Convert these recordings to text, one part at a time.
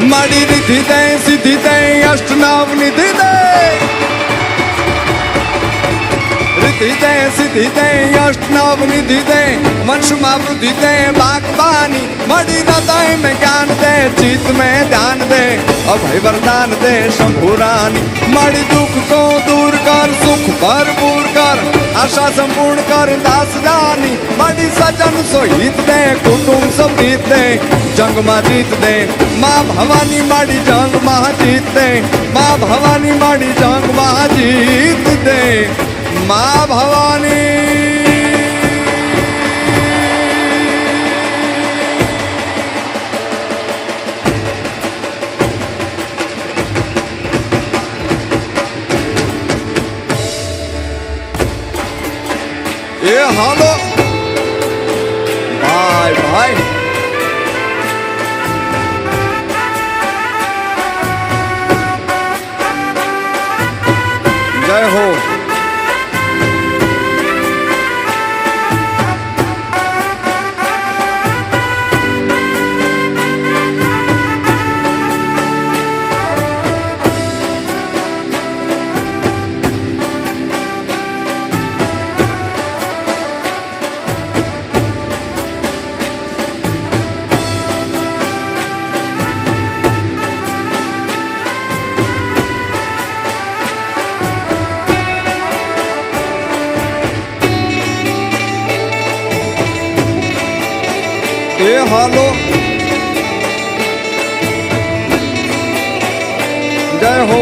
माड़ी रिद्धि दे सिद्धि दे अष्टनाव निधि दे रिद्धि दे सिद्धि दे अष्टनाव निधि दे वंशमा वृद्धि दे बागबानी मणि हृदय में ज्ञान दे चित्त में ध्यान दे अभय वरदान दे शंभुरानी मणि दुख को दूर कर सुख भरपूर कर आशा संपूर्ण कर दास जानी मणि सजन सोहित दे कुटुंब सहित दे जंग मा जीत दे माँ भवानी मणि जंग मा जीत दे माँ भवानी मणि जंग मा जीत दे माँ भवानी ये हालो भाई भाई जय हो ये हालो जय हो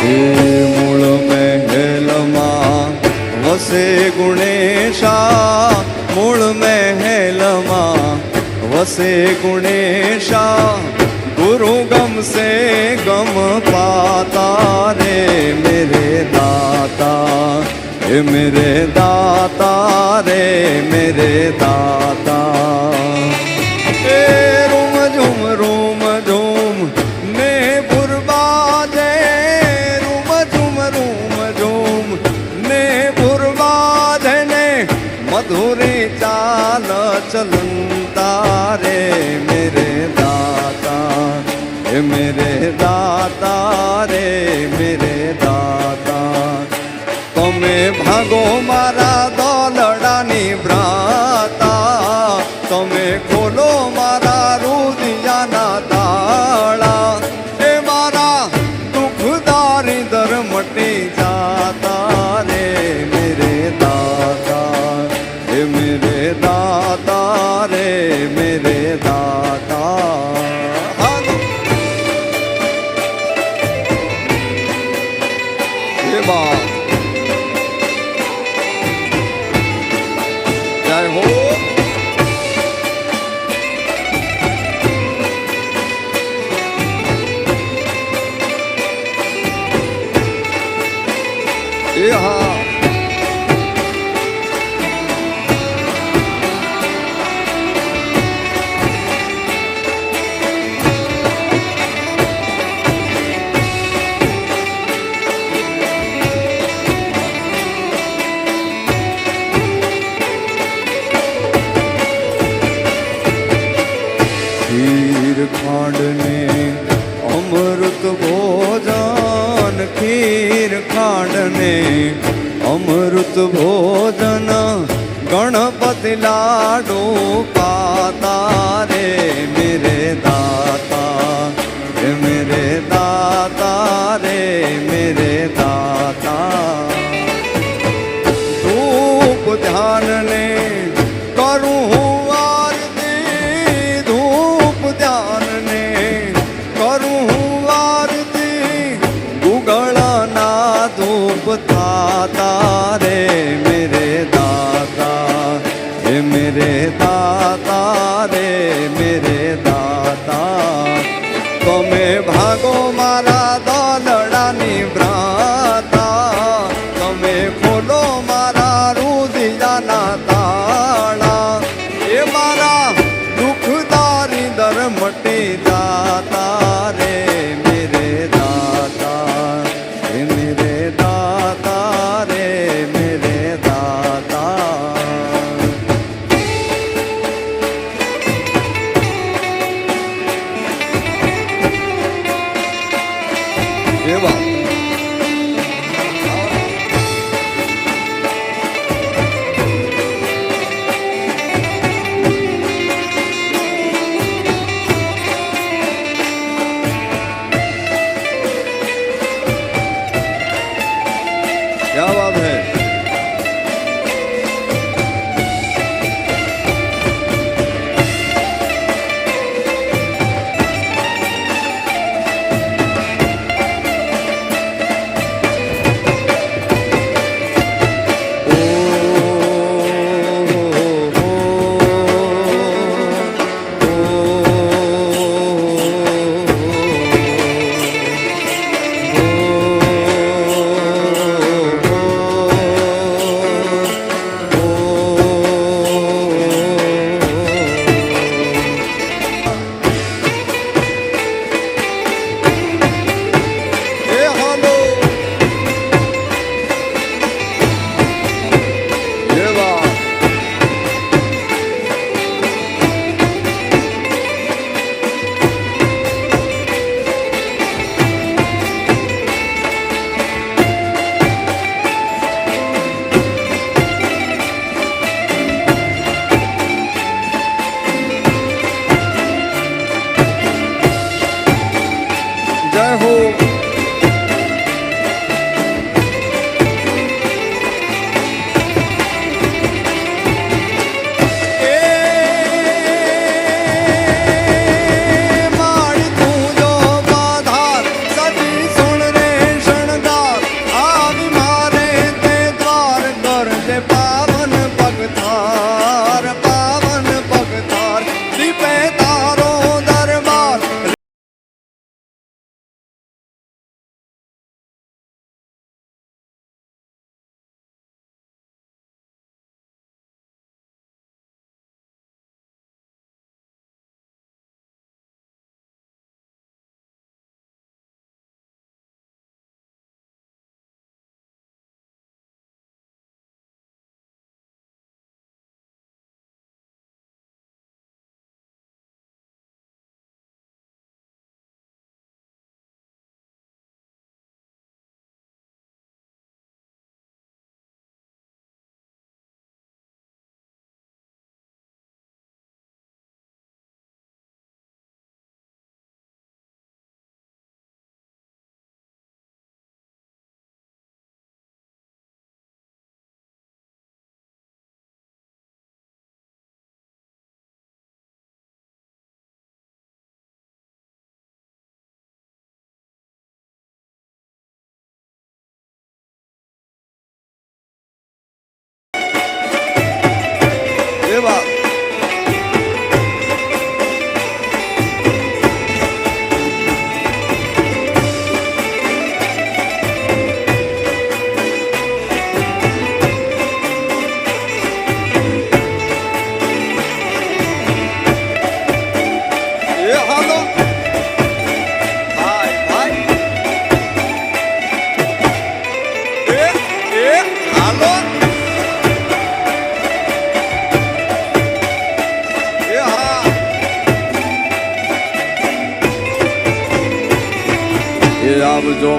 मूल महल मां वसे गुणेशा मूल महल मां वसे गुणेशा गुरु गम से गम पाता रे मेरे दाता हे मेरे दाता रे मेरे दाता रूम झूम ने बुरबाजे रूम झूम ने बुरबाजे ने मधुरी चाल चलता रे मेरे दाता हे मेरे दाता रे मेरे दाता तमे भागो मारा दौलडानी भ्राता तमे खोलो मारा रुदियाना ताळा हे मारा दुखदारी दर मटी जाता रे मेरे दाता हे मेरे दाता रे मेरे दाता जय हो खीर खांडने अमृत भोजन खीर खांडने अमृत भोजन गणपति लाडू पाता रे मेरे दाता रे मेरे दाता रे मेरे दाता धूप ध्यान ने करूँ दाता रे मेरे दाता हे मेरे दाता रे मेरे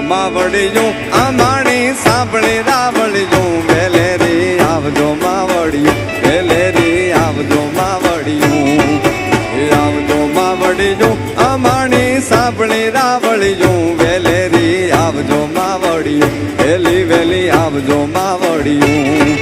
માવડિયું અમાણી સાંભળી રાવળિયું વેલેરી આવજો માવડિયું વેલેરી આવજો માવડિયું આવજો માવડિયું અમાણી સાંભળી રાવળિયું વેલેરી આવજો માવડિયું વેલી વેલી આવજો માવડિયું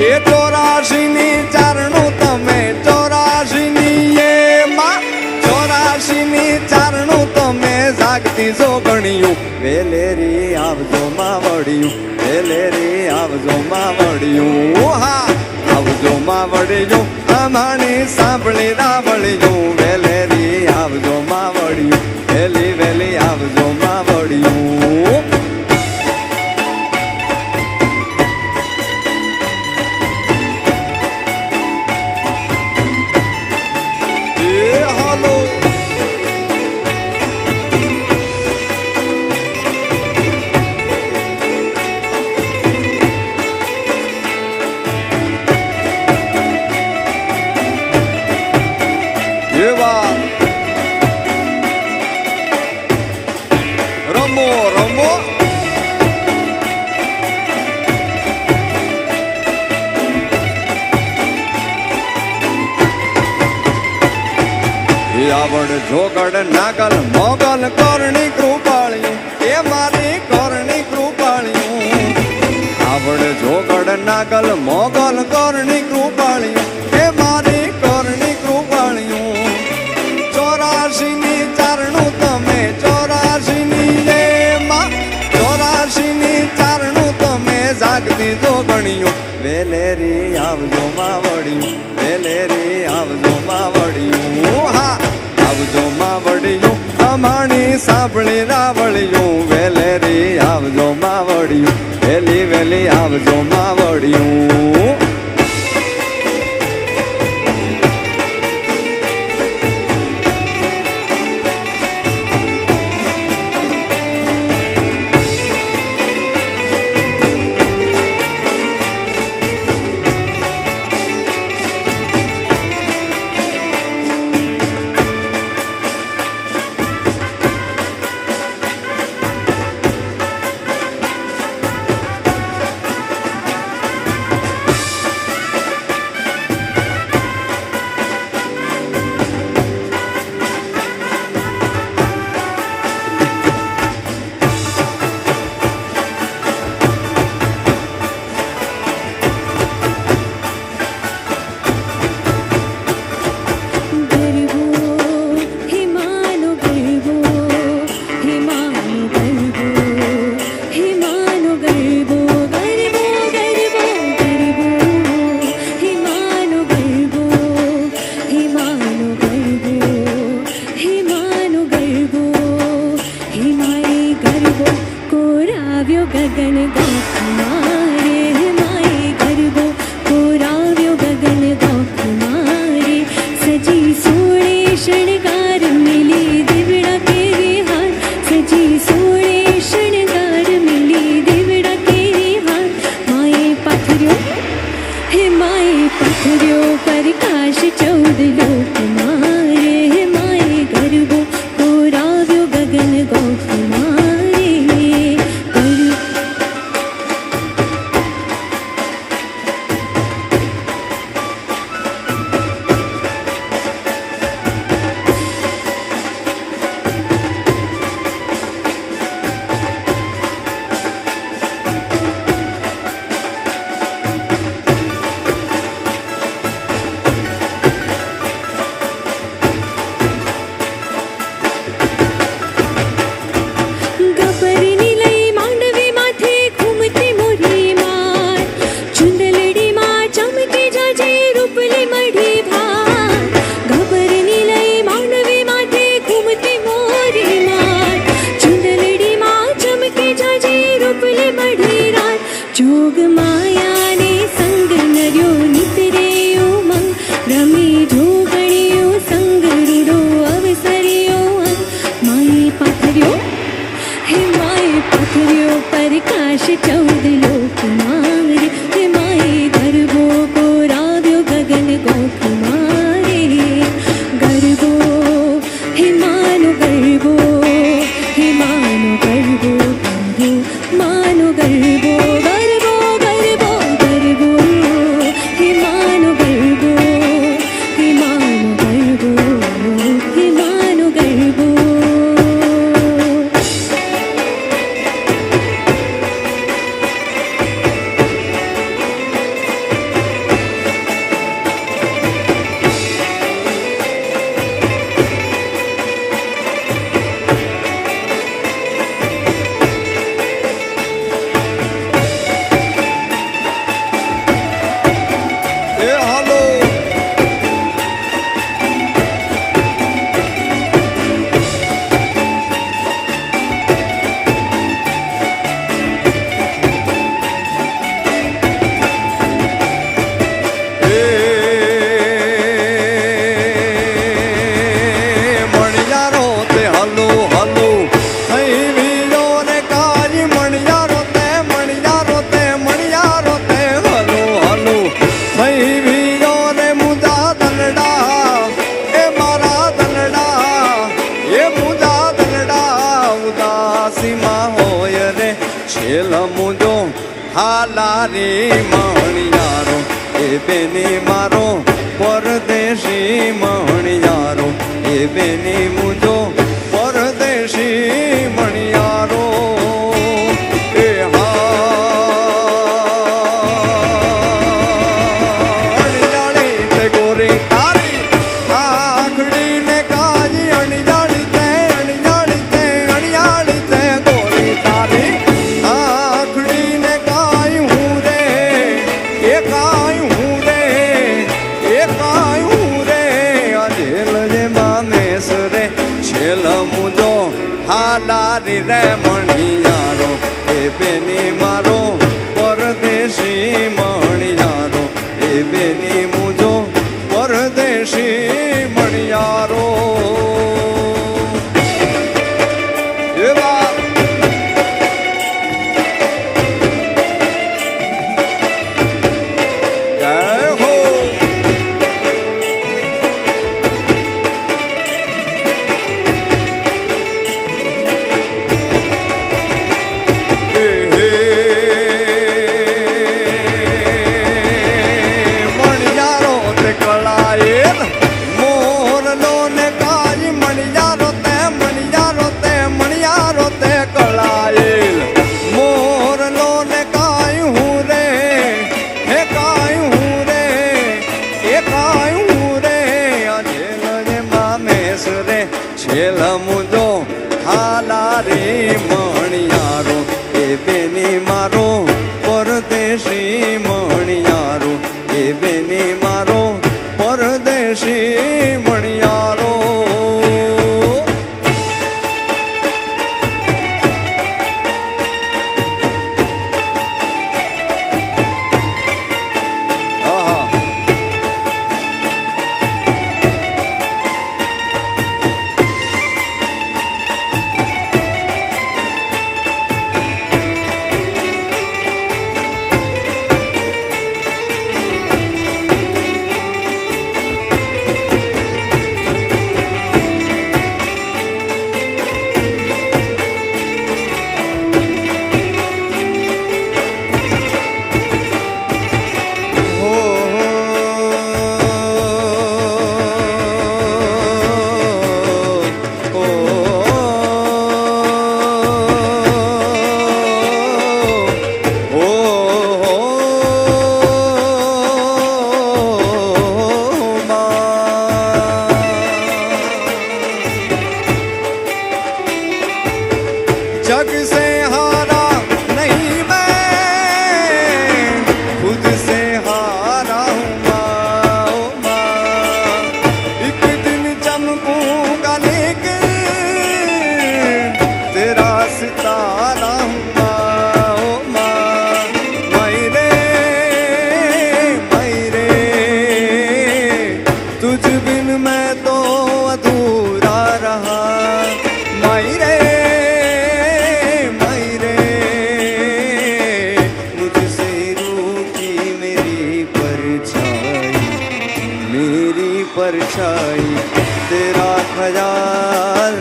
એ 84 ની ચારણું તમે 84 ની એમાં 84 ની ચારણું તમે જાગતી જોગણિયું વેલેરી આવજો માવડિયું વેલેરી આવજો માવડિયું હા આવજો માવડિયું અમાણી સાંભળી રાવળિયું વેલેરી આવજો માવડિયું વેલી વેલી આવજો માવડિયું રમો રમો આવડ જોગડ નાગલ મોગલ કરણી કૃપાળિયું એ મારી કરણી કૃપાળિયું આવડ જોગડ નાગલ મોગલ કરણી કૃપાળિયું એ મારી કરણી કૃપાળિયું 84 ની ચારણું તમે 84 ની એમાં 84 ની ચારણું તમે જાગતી જોગણિયું વેલેરી આવજો માવડિયું વેલેરી આવજો માવડિયું હા આવજો માવડિયું અમાણી સાંભળી રાવળિયું વેલેરી આવજો માવડિયું વેલી વેલી આવજો માવડિયું મુજો હાલારી મણિયારો એ બેની મારો પરદેશી મણિયારો એ બેની મુજો પરદેશી મણિયારો એ અણિયાળી તે ગોરી તારી આખડી ને કાજી અણિયાળી તે અણિયાળી તે ગોરી તારી આખડી ને કાઈ હું રે એ કાઈ હું રે એ કાઈ હું રે અજેલ જે મામેસ રે છેલ મુજો હાલારી રે મણિયારો એ બેની મારો પરદેશી મણિયારો એ બેની મુજો પરદેશી મણિયારો એ વાત જય હો મણિયારો તે કળાયેલ મોરલો ને કાઈ મણિયારો તે મણિયારો તે કળાયેલ મોરલો ને કાઈ હું રે હે કાઈ હું રે એ કાઈ હું રે અજેલ જે મામેશ રે છેલ મુજો હાલારી મણિયારો એ બેની મારો પરદેશી મણિયારો એ બેની મારો પરદેશી મણિયારો આહા जग से हारा नहीं मैं खुद से हारा हूँ माँ ओ माँ एक दिन चमकूंगा लेकिन तेरा सितारा हूँ माँ ओ माँ मैं तुझ बिन मैं तो अधूरा रहा मैं परछाई तेरा ख्याल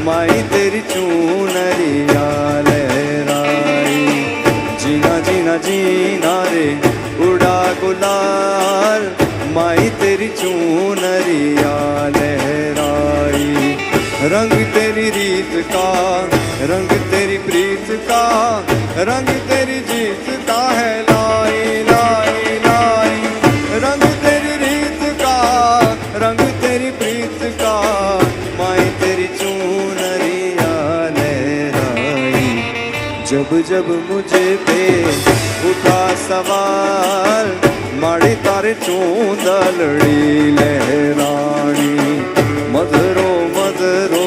माई तेरी चूनरिया लहराई जीना जीना जीना रे उड़ा गुलाल माई तेरी चूनरिया लहराई रंग तेरी रीत का रंग तेरी प्रीत का रंग तेरी जीत का है लाई लाई लाई रंग तेरी रीत का रंग तेरी प्रीत का माई तेरी चूनरिया लहराई जब जब मुझे पे उठा सवाल माड़ी तारे चूंदलड़ी लहरानी मधुरो मधुरो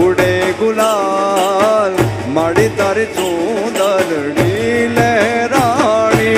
उड़े गुलाल माड़ी तारे चूंदलड़ी लहरानी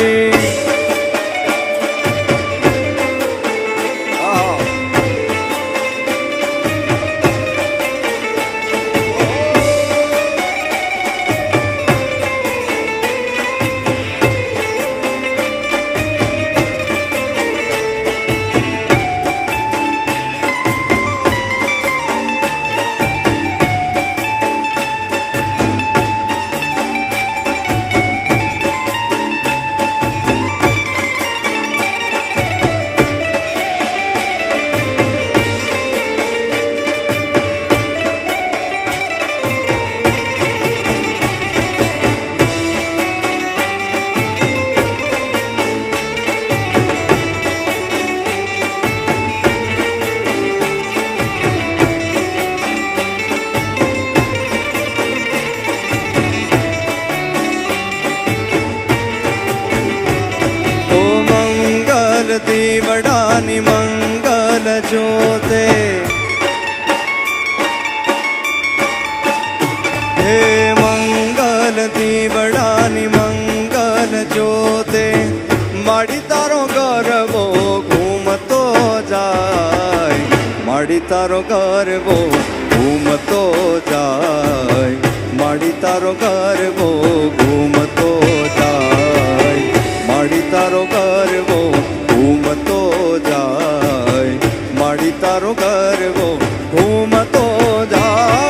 દીવડાની મંગલ જ્યોતે હે મંગલ દીવડાની મંગલ જ્યોતે માડી તારો ગરબો ઘૂમતો જાય માડી તારો ગરબો ઘૂમતો જાય માડી તારો ગરબો ઘૂમતો જાય માડી તારો ગરબો ઘૂમતો જાય માડી તારો ગરબો ઘૂમતો જાય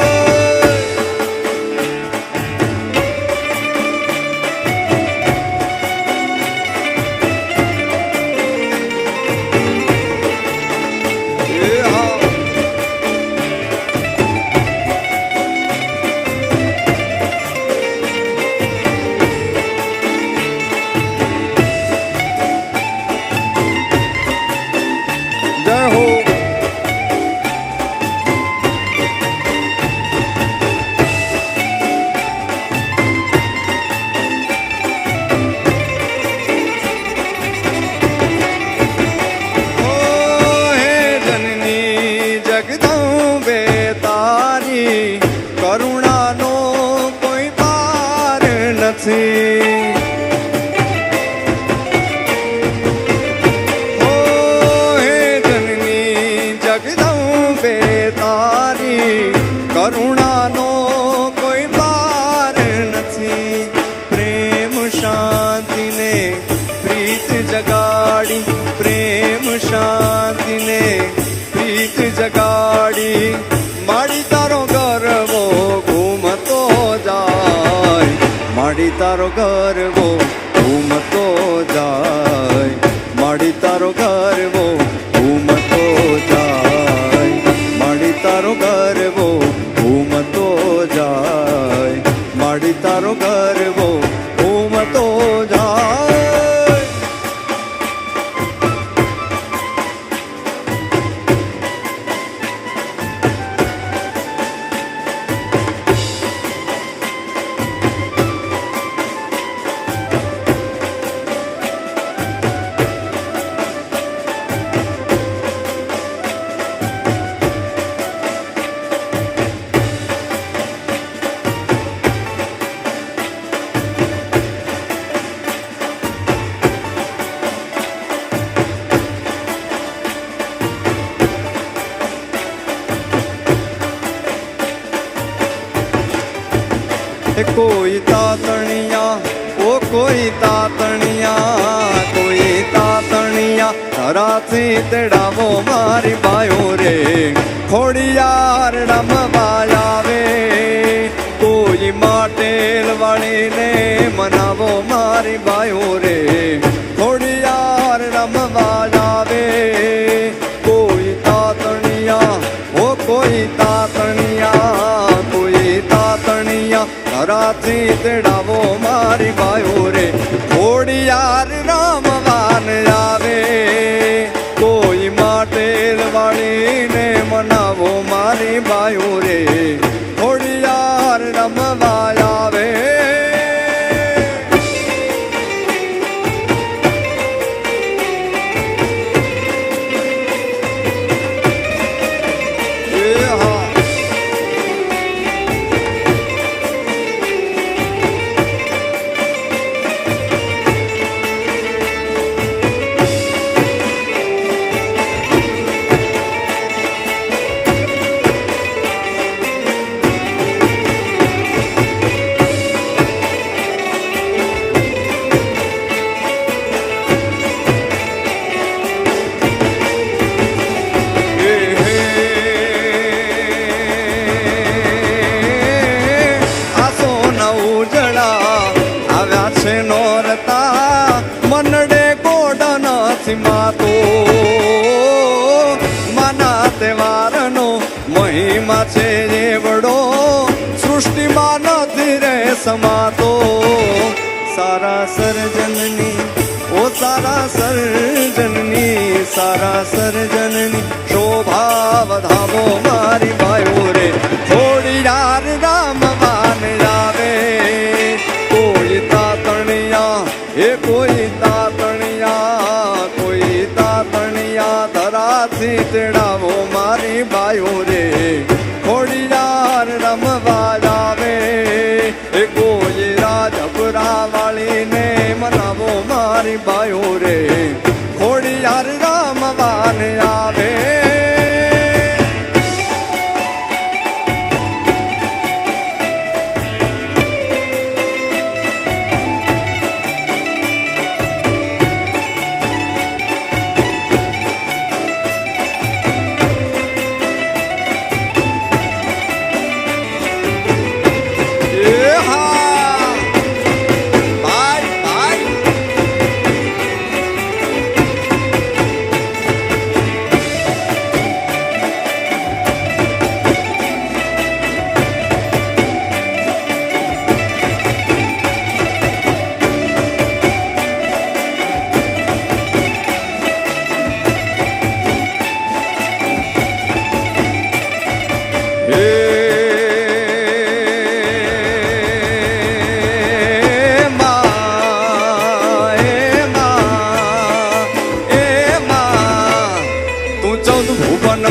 કરુણાનો કોઈ પાર નથી ઓ હે જનની જગદંબે તારી કરુણાનો કોઈ પાર નથી પ્રેમ શાંતિને પ્રીત જગાડી પ્રેમ શાંતિને પ્રીત જગાડી માડી તારો ગરબો ઘૂમતો જાય માડી તારો ગરબો ઘૂમતો જાય માડી તારો ગરબો ઘૂમતો જાય માડી તારો ગરબો ઘૂમતો જાય માડી તારો ગરબો ઘૂમતો જાય કોઈ તાતણિયા ઓ કોઈ તાતણિયા કોઈ તાતણિયા ધરાથી તેડાવો મારી બાયો રે ખોડિયાર રમવા આવે કોઈ માટેલ વાળીને મનાવો મારી બાયો રે ખોડિયાર રમવા આવે કોઈ તાતણિયા ઓ કોઈ તાતણિયા કોઈ તાતણિયા ધરાથી તેડાવો મારી બાયો રે ખોડિયાર રામવાન આવે કોઈ માટેલ વાળીને મનાવો મારી બાયો રે ખોડિયાર રમવા આવે માતો માના તહેવારનો મહિમા છે એવડો સૃષ્ટિમાં નથી રે સમાતો સારા સર્જનની ઓ સારા સર્જનની સારા સર્જનની શોભા વધાવો મારી બાયો રે ખોડિયાર રામવાન આવે કોઈ તાતણિયા એ કોઈ તાતણિયા કોઈ તાતણિયા મારી બાયો રે ખોડિયાર રમવાન આવે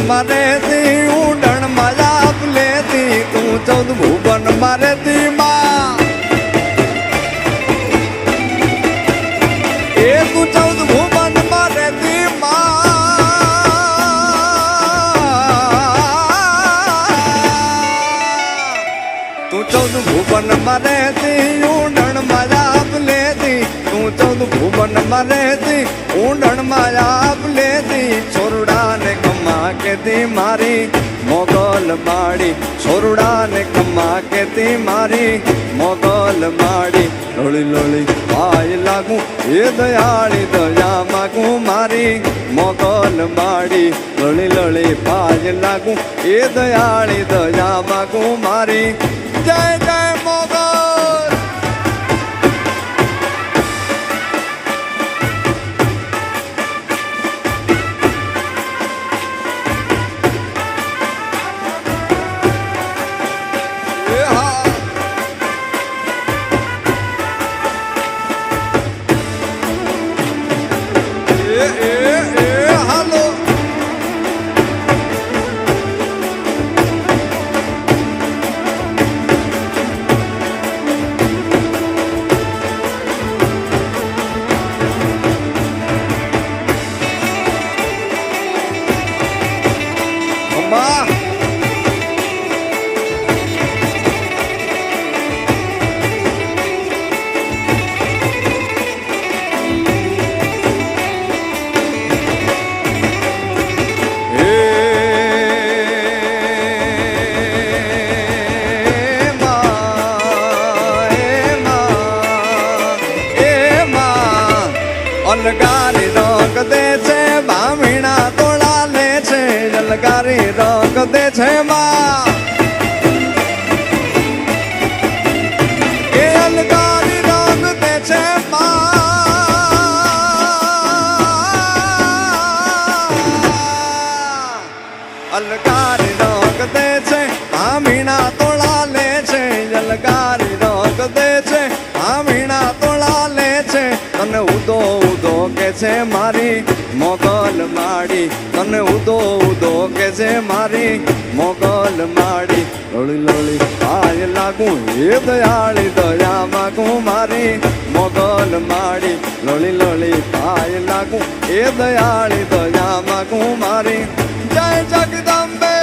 મારે તી ઉડણ મજાબ લેતી તું 14 ભુવન મારે તી માં એ તું 14 ભુવન મારે તી માં તું 14 ભુવન મારે તી ઉડણ મજાબ લેતી તું 14 ભુવન મારે તી ઉડણ મજાબ લેતી છોરડા ને કમા કેતી મારી મોગલ માડી છોરડા ને કમા કેતી મારી મોગલ માડી લોળી લોળી પાય લાગું એ દયાળી દયા માગું મારી મોગલ માડી લોળી લોળી પાય લાગું એ દયાળી દયા માગું મારી જય જય મોગલ અલગારી રંગ દે છે બામીણા તોડા લે છે અલગારી રંગ દે છે માં એ અલગારી રંગ દે છે માં અલગારી રંગ દે છે બામીણા તોડા લે છે અલગારી રંગ દે છે બામીણા તોડા લે છે તને ઉદો ઉદો કે છે મારી મોગલ માડી તને ઉદો ઉદો કે છે મારી મોગલ માડી લોળી લોળી પાય લાગું એ દયાળી દયા માગું મારી મોગલ માડી લોળી લોળી પાય લાગું એ દયાળી દયા માગું મારી જય જગદંબે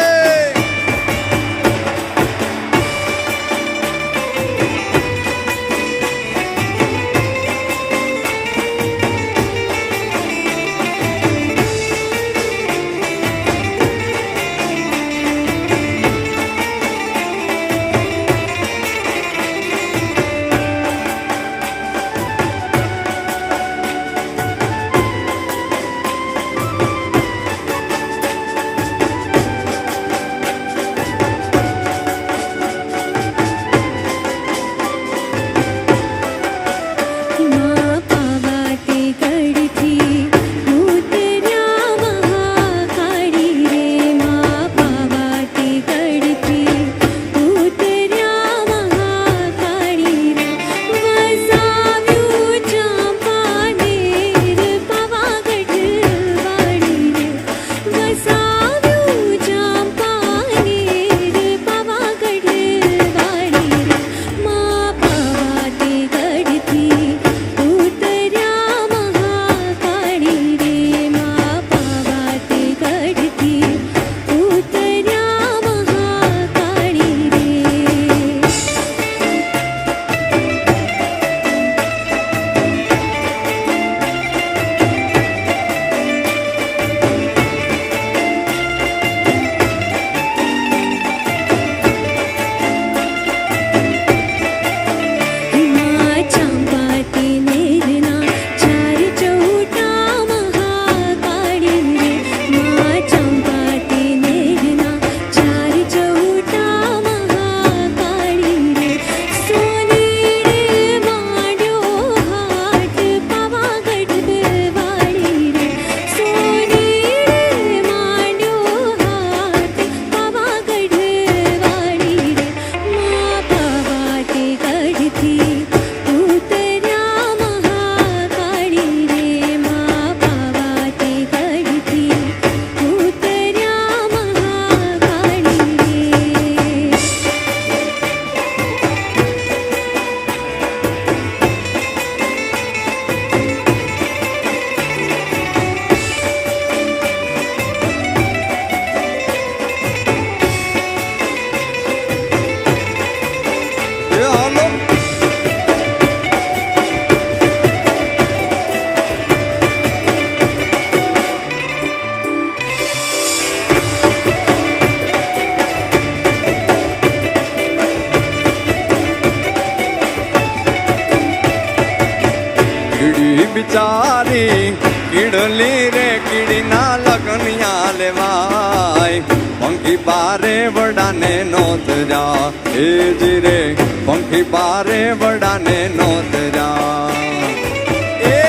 કીડી બિચારી કીડલી રે કીડીના લગનિયા લેવાય પંખી બારે વડાને નોત જા એ જી રે પંખી બારે વડાને નોત જા એ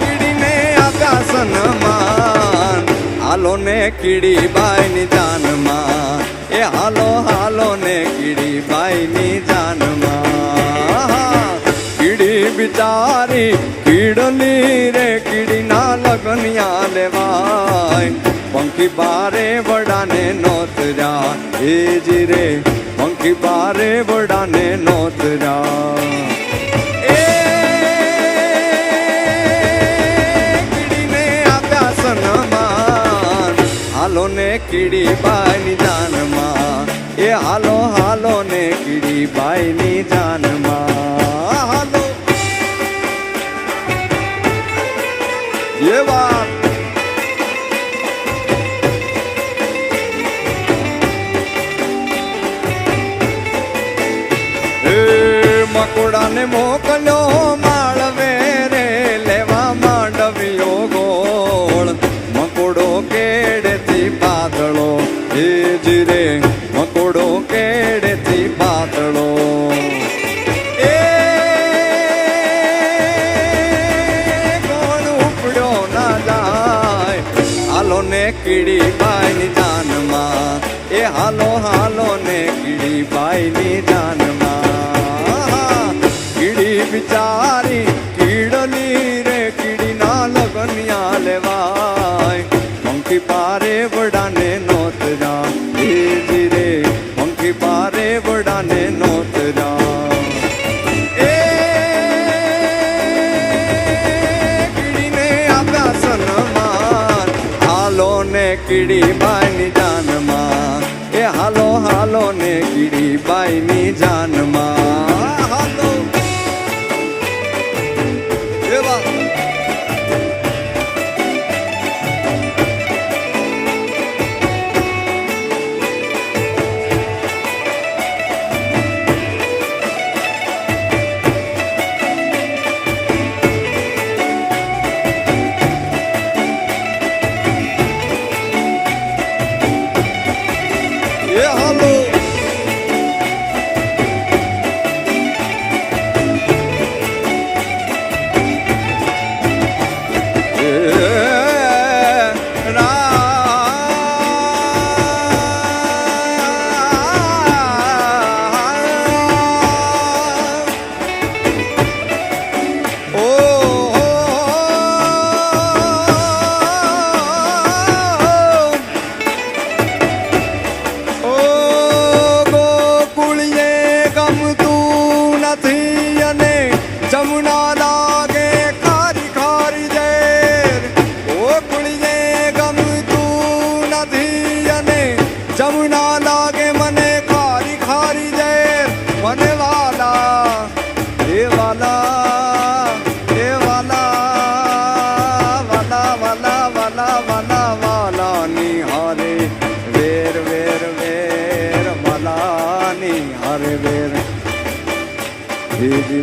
કીડીને આપ્યા સન્માન હાલો ને કીડી બાઈની જાનમાં એ હાલો હાલો ને કીડી બાઈની જાનમાં કીડી બિચારી કીડલી રે કીડીના લગનિયા લેવાય પંખી બારે વડાને નોત જા એ જી રે પંખી બારે વડાને નોત જા એ કીડીને આપ્યા સન્માન હાલો ને કીડી બાઈની જાનમાં એ હાલો હાલો ને કીડી બાઈની જાનમાં હાલો ये बात मकोड़ा ने मोकलो माळवे रे लेवा मांडवियो गोळ मकोड़ो केड़े थी पातळो हे जी रे मकोड़ो केड़े थी पातळो हालो ने कीड़ी बाईनी जानमा ए हालो हालो ने कीड़ी बाईनी जानमा कीड़ी बिचारी कीड़ली रे कीड़ी ना लगनिया लेवाय પંખી પારે વડાને નોત જા એ જી રે પંખી પારે વડાને નોત જા એ કીડીને આપ્યા સન્માન હાલો ને કીડી બાઈની જાનમાં એ હાલો હાલો ને કીડી બાઈની જાનમાં હાલો એવા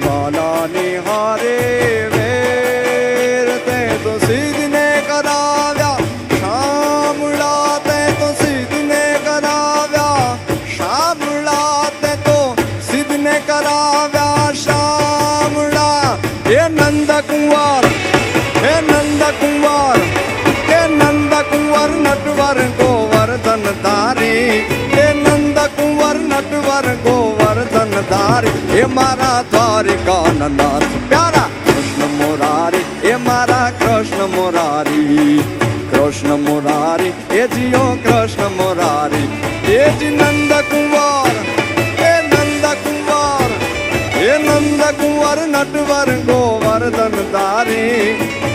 वाला निहारे वेर ते तो सीधने कराव्या शामला ते तो सीधने कराव्या शामला ते तो सीधने कराव्या शामला हे नंद कुंवर हे नंद कुंवर हे नंद कुंवर नटवर गोवर्धन धारी हे नंद कुंवर नटवर गोवर्धन धारी हे मारा द्वारिका नाथ प्यारा कृष्ण मुरारी हे मारा कृष्ण मुरारी कृष्ण मुरारी हे जियो कृष्ण मुरारी हे जी नंद कुंवर हे नंद कुंवर हे नंद कुंवर नटवर गोवर्धन धारी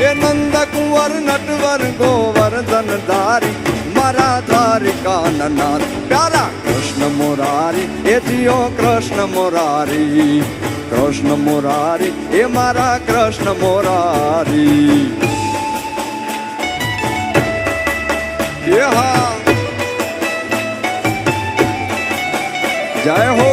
हे नंद कुंवर नटवर गोवर्धन धारी मारा द्वारिका नाथ प्यारा कृष्ण मुरारी हे जियो कृष्ण मुरारी कृष्ण मुरारी हे मारा कृष्ण मुरारी ये हाँ जय हो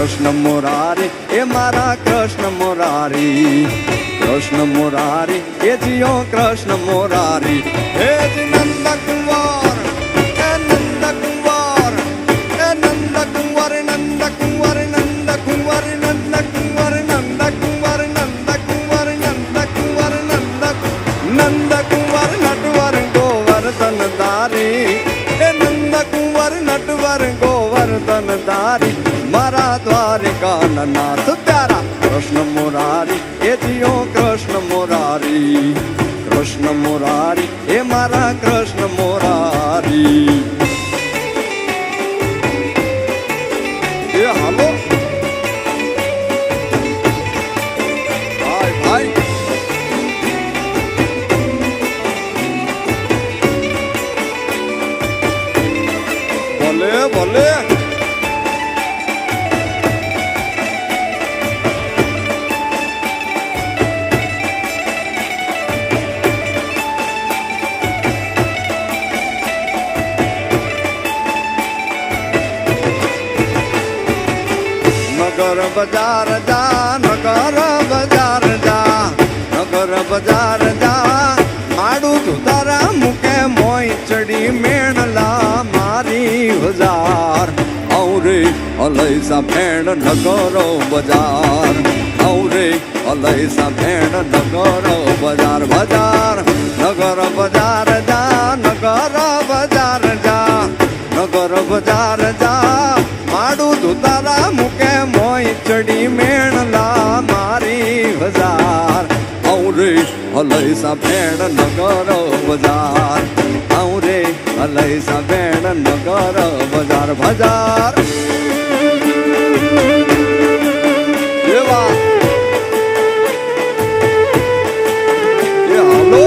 કૃષ્ણ મુરારી એ મારા કૃષ્ણ મુરારી કૃષ્ણ મુરારી એ જીઓ કૃષ્ણ મુરારી હે જી નંદ કુંવર એ નંદ કુંવર એ નંદ કુંવર નંદ કુંવર નંદ કુંવર નંદ કુંવર નંદ કુંવર નંદ કુંવર નંદ કુંવર નંદ કુંવર નટવર ગોવર્ધન ધારી એ નંદ કુંવર નટવર ગોવર્ધન ધારી મારા દ્વારિકા નાથ પ્યારા કૃષ્ણ મુરારી એ જીઓ કૃષ્ણ મુરારી કૃષ્ણ મુરારી એ મારા કૃષ્ણ મુરારી એ હાલો ભાઈ ભાઈ ભલે ભલે નગર બજાર જા નગર બજાર જા નગર બજાર જા માડું તું તારા મુકે મોય ચડી મેણલા મારી બજાર ઔરે અલૈસા ભેણ નગરો બજાર ઔરે અલૈસા ભેણ નગરો બજાર બજાર નગર બજાર જા નગર બજાર જા નગર બજાર જા માડું તું તારા મુકે મોય ચડી મેણલા મારી બજાર ઔરે અલૈસા ભેણ નગર બજાર ઔરે અલૈસા ભેણ નગર બજાર બજાર એવા એ હાલો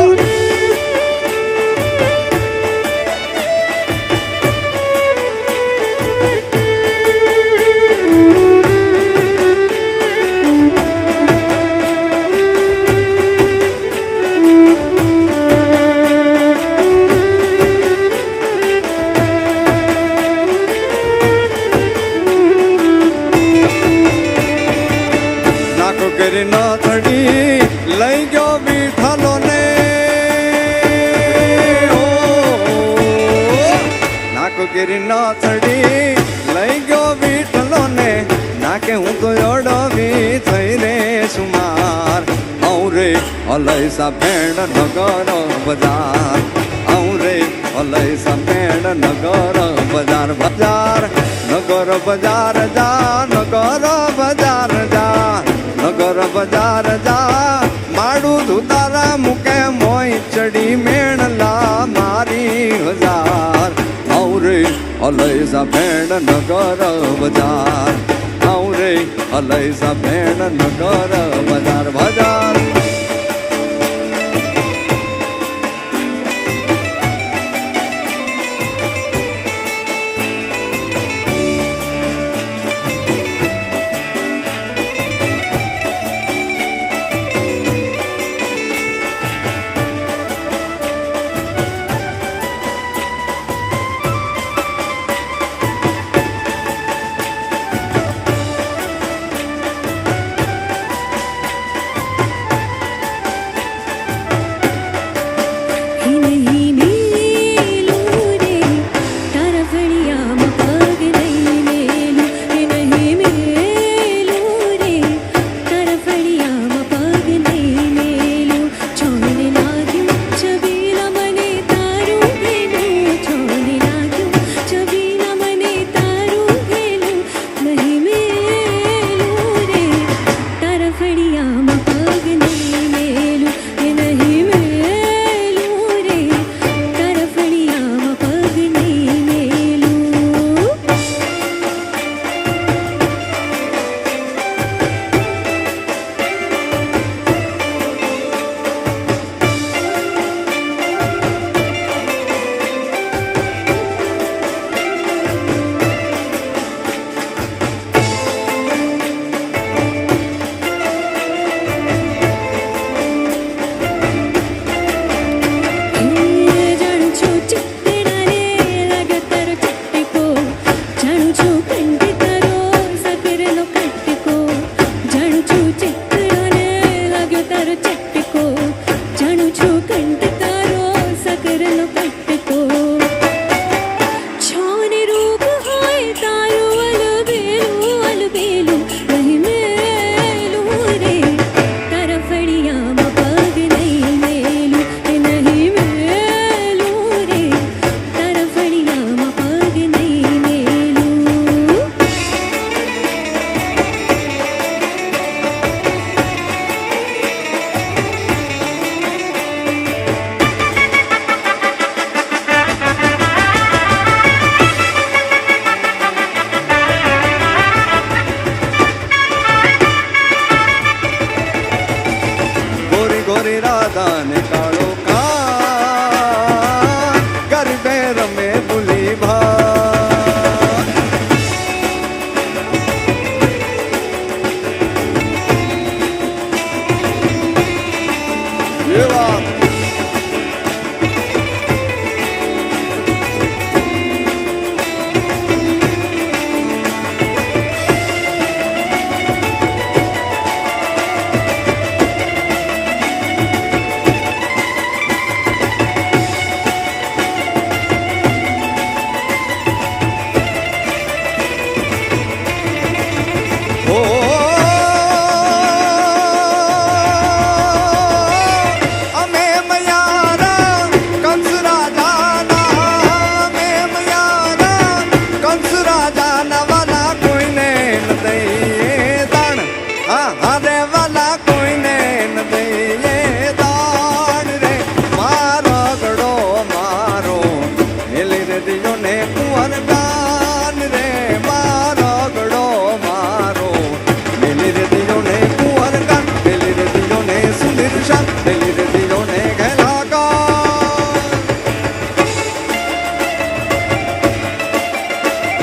કરી ન થડી લઈ ગયો બીઠાલો ને નાકો કરી ન થડી લઈ ગયો બીઠલો ને નાકે હું તો અડવી થઈ રે સુમાર ઔરે અલૈસા ભેણ નગર બજાર ઔરે અલૈસા ભેણ નગર બજાર બજાર નગર બજાર જા નગર બજાર જા નગર બજાર જા માડું તું તારા મુકે મોય ચડી મેણલા મારી બજાર ઔરે અલૈસા ભેણ નગર બજાર ઔરે અલૈસા ભેણ નગર બજાર બજાર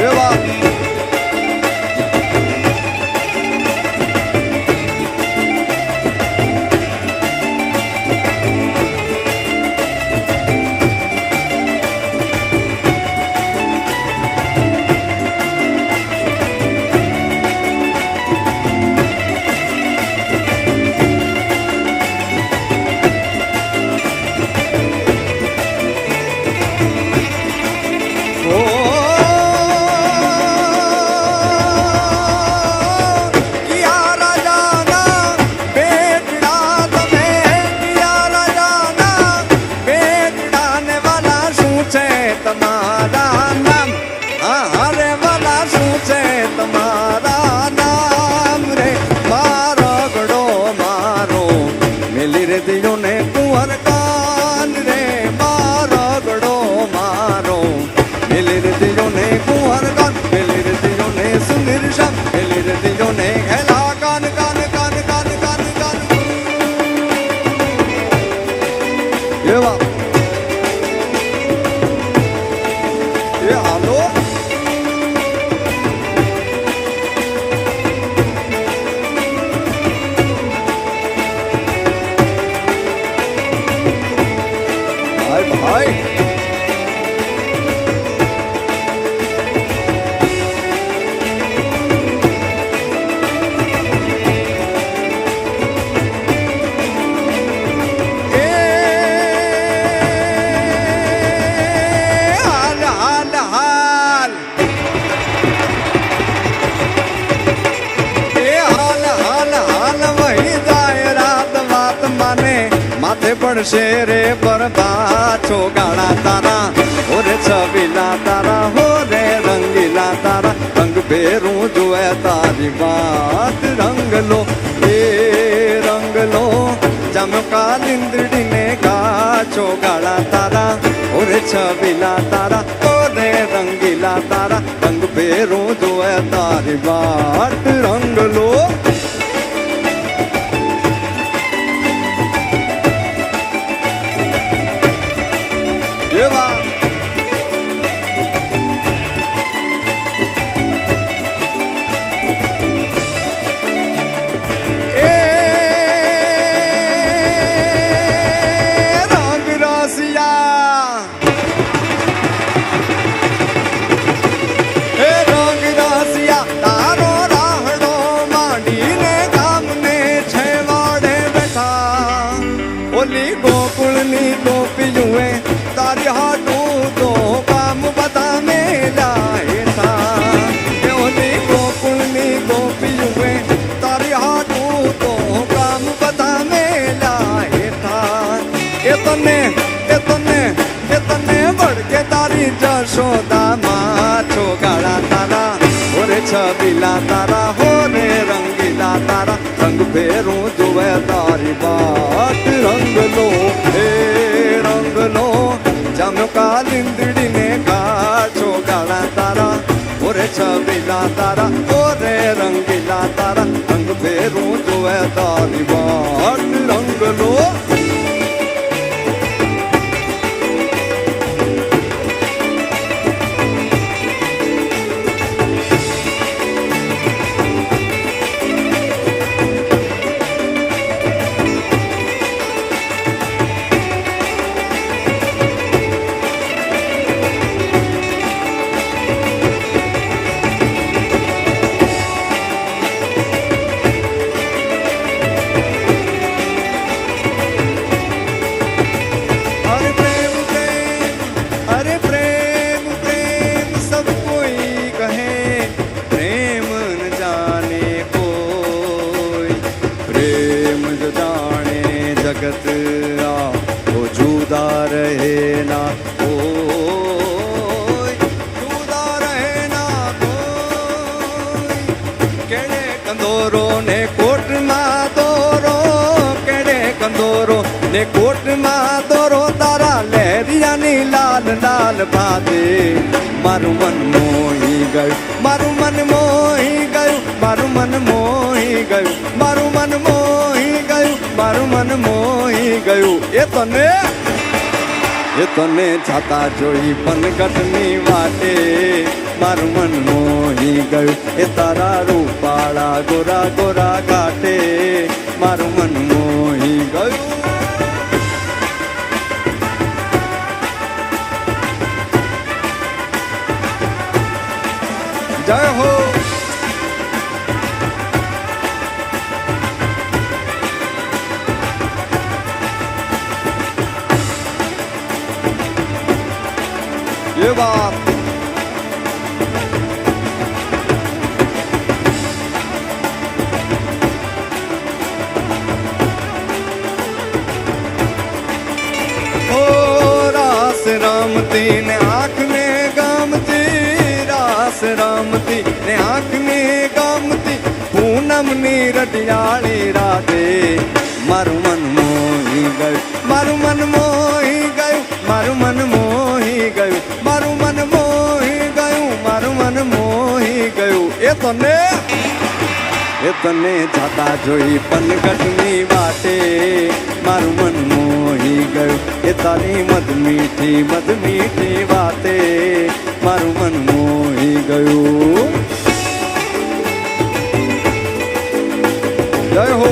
એવા પડશે રે પરબાછો ગાળા તારા ઓરે છબીલા તારા હો રે રંગીલા તારા રંગ ભેરું જોવે તારી વાત રંગલો એ રંગલો ચમકા લીંદડીને ગાછો ગાળા તારા ઓરે છબીલા તારા ઓરે રંગીલા તારા રંગ ભેરું જોવે તારી વાત રંગલો જશોદા માછો ગાળા તારા ઓરે છબીલા તારા હો રે રંગીલા તારા રંગ ભેરું જોવે તારી વાત રંગલો હે રંગલો ચમકા લીંદડીને ગાછો ગાળા તારા ઓરે છબીલા તારા ઓરે રંગીલા તારા રંગ ભેરું જોવે તારી વાત રંગલો जगत वो जुदा रहे ना कोई जुदा रहे ना कोई केड़े कंदोरो ने कोट में दोरो केड़े कंदोरो ने कोट में दोरो तारा लहरिया नी लाल लाल बादे मारू मन मोही गयो मारू मन मोही गयो मारू मन मोही गयो मारू मन मोही गयो मारू मन मोही गयो એ તને જાતા જોઈ પનગટની વાટે મારું મન મોહી ગયું એ તારા રૂપાળા ગોરા ગોરા ઘાટે મારું મન મોહી ગયું. જય હો. ये बात ओ रास रामती ने आँख ने गामती रास रामती ने आँख ने गामती पूनम नी रटियाળી રાતે મારું મન મોહી ગયું મારું મન મોહી ગયું મારું મન મોહી ગયું મારું મન મોહી ગયું મારું મન મોહી ગયું એ તને જાતા જોઈ પનગટની વાટે મારું મન મોહી ગયું એ તારી મધમીઠી વાતે મારું મન મોહી ગયું. જય હો.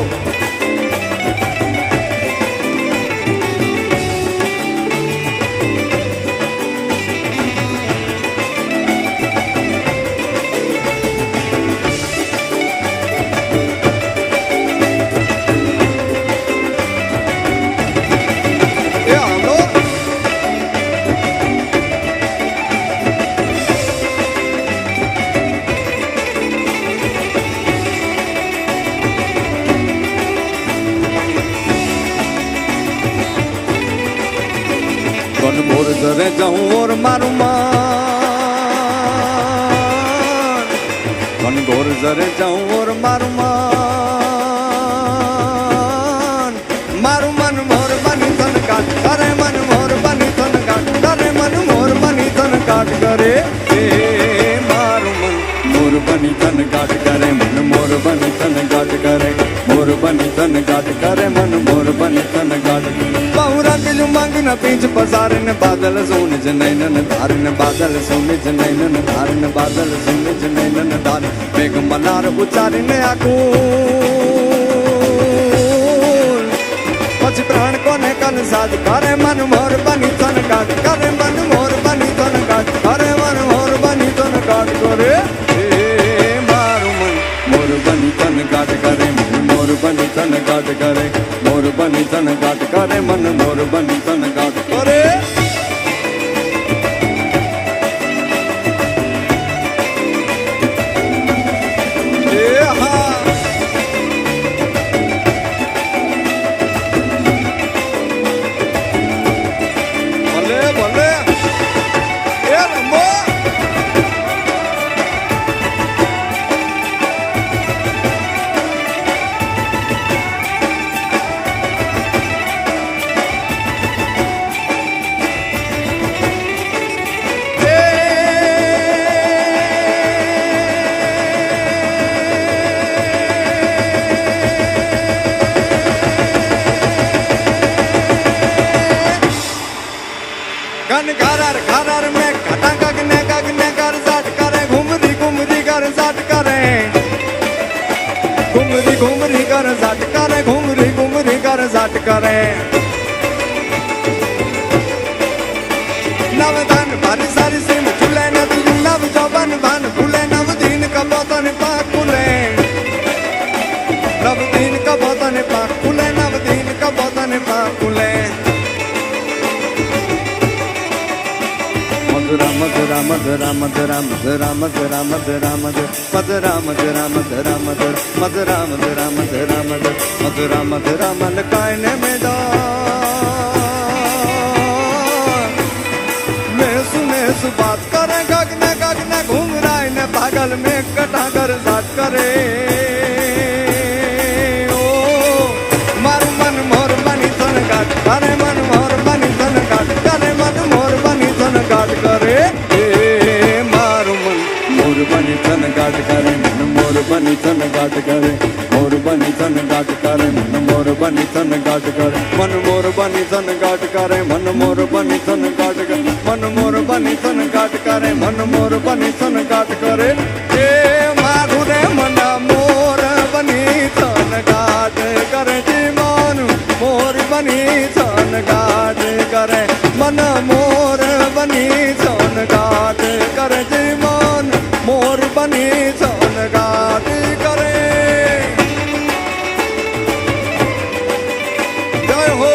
बोर जरे जाऊं और मारू मान मन गोर जरे जाऊं और मारू मान मारू मन मोर बनी तन काट करे मन मोर बनी तन काट करे मन मोर बनी तन काट करे मारू मन मोर बनी तन काट करे मन मोर बनी तन काट करे मोर बनी तन काट करे मन मोर बनी तन काट बहुरा के जो मांग न पीछ पसारे न बादल सोने जनैन धारे न बादल सोने जनैन धारे न बादल सोने जनैन धारे मेघ मनार उचारे न आकुल પછી પ્રાણ કોને કન સાજ કરે મન મોર બની તન કાટ કરે મન મોર બની તન કાટ કરે મન મોર બની તન કાટ કરે મારું મન મોર બની તન કાટ કરે મન મોર બની તન કાટ કરે મોર બની તન કાટ કરે મન મોર બની તન કાટ કરે. गन घरर घरर में घटा गगने गगने कर साट करे घुमरी घुमरी कर साट करे घुमरी घुमरी कर साट करे घुमरी घुमरी कर साट करे नव धन भारी सारी सिम चुले नदी नव जौवन भान फूले नव दीन का बोतन पाक फूले नव दीन का बोतन पाक फूले नव दीन का बोतन पाक फूले मधुरा मधुरा मधुरा मधुरा मधुरा मधुरा मधुरा मधुरा मधुरा मधुरा मधुरा मधुरा मधुरा मधुरा मधुरा मन कायने में दो मैं सुने सु बात करे गगने गगने घूम रहा है पागल में कटा कर साथ करे ओ मारू मन मोर बनी तन काट करे मन मोर बनी तन काट करे मन मोर बनी तन काट करे मोर बनी तन काट करे मन मोर बनी तन काट करे मोर बनी तन काट करे मन मोर बनी तन काट करे मन मोर बनी तन काट करे मन मोर बनी तन काट करे मन मोर बनी तन काट करे मन मोर મોર બની થનગાટ કરે એ મારું રે મન મોર બની થનગાટ કરે જી મન મોર બની થનગાટ કરે મન મોર બની થનગાટ કરે જી મન મોર બની થનગાટ કરે જય હો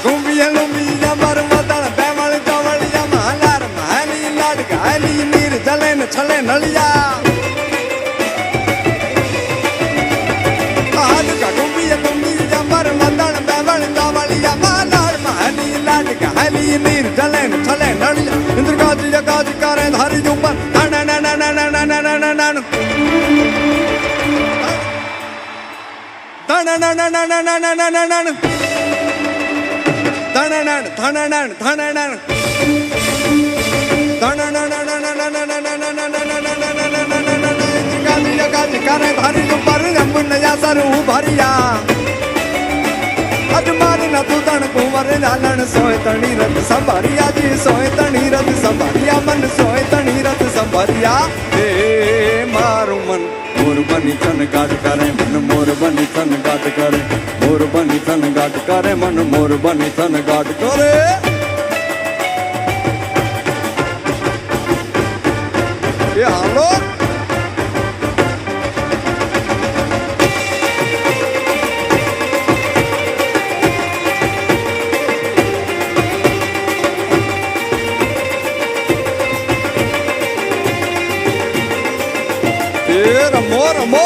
કુંભિયા લુંબિયા મરમદળ બેમળ ચવળિયા મહાલાર મહાની લાડ ગાલી નીર જલે ને છલે નળિયા આજ કુંભિયા લુંબિયા મરમદળ બેમળ ચવળિયા મહાલાર મહાની લાડ ગાલી નીર જલે ને છલે નળિયા ઇન્દ્ર ગાજી ગાજી કરે ધારી ઉપર ના ના ના ના ના ના ના ના ના ના ધણણ ધણણ ધણણ કરે ધારી ઉપર જમનયા સરું ભરિયા અજમારી નતું તણ કુંવર જાલણ સોય તણી રત સંભરિયા જી સોય તણી રત સંભરિયા મન સોય તણી રત સંભરિયા હે મારું મન મોર બની થન ગાટ કરે મન મોર બની થન ગાટ કરે મોર બની થન ગાટ કરે મન મોર બની થન ગાટ કરે એ હાલો રમો રમો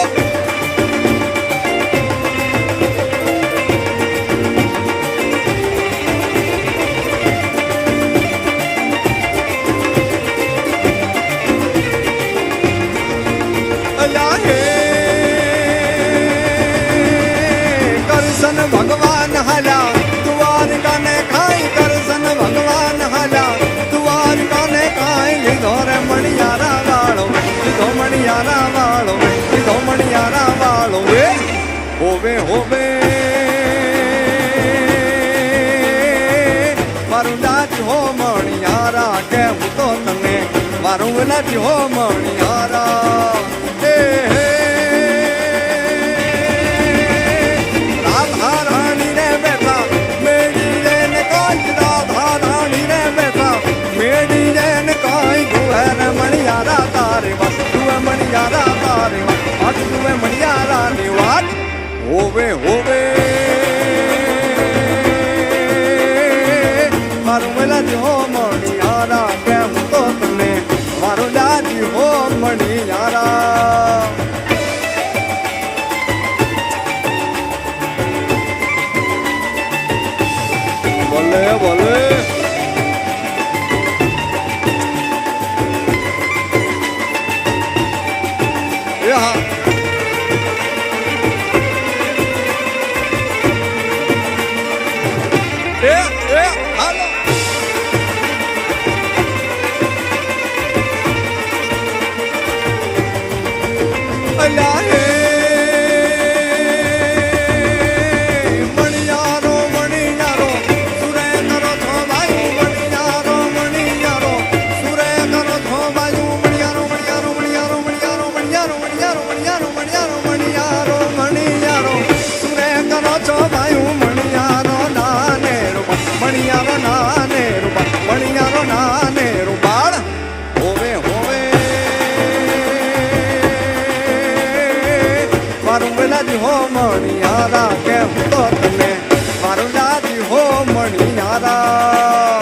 કરશન ભગવાન હાલ્યા દ્વારકા ને ખાઈ કરશન ભગવાન હાલ્યા દ્વારકા ને ખાઈ લીધો રે મણિયારા વાળો લીધો મણિયારા વાળો લીધો મણિયારા વાળો વે હોવે હોવે મારું દાદી હો મણિયારા કેવું તો તને મારું દાદી હો મણિયારા હે હે રાધા રાણી રે બેઠા મેડી રે ને કોઈ રાધા રાણી રે બેઠા મેડી રે ને કોઈ ગુહેર મણિયારા તારે વાત તું મણિયારા તારે વાત તું મણિયારા ની વાત હોવે હોવે મારું વેલાજી હો મણિયારા કેમ તો તને મારું દાદી હો મણિયારા બોલે બોલે હા હાલો અલ્યા હે મણિયારો મણિયારો સુરે કરો થોબાયું મણિયારો મણિયારો સુરે કરો થોબાયું મણિયારો મણિયારો મણિયારો મણિયારો મણિયારો મણિયારો મણિયારો મણિયારો મણિયારો મણિયારો સુરે કરો થોબાયું મણિયારો નાને રૂપા મણિયારો નાને રૂપા મણિયારો નાને રૂપાળ હોવે હોવે મારું વેલાજી હો મણિયારા કેમ તો તને મારું લાજી હો મણિયારા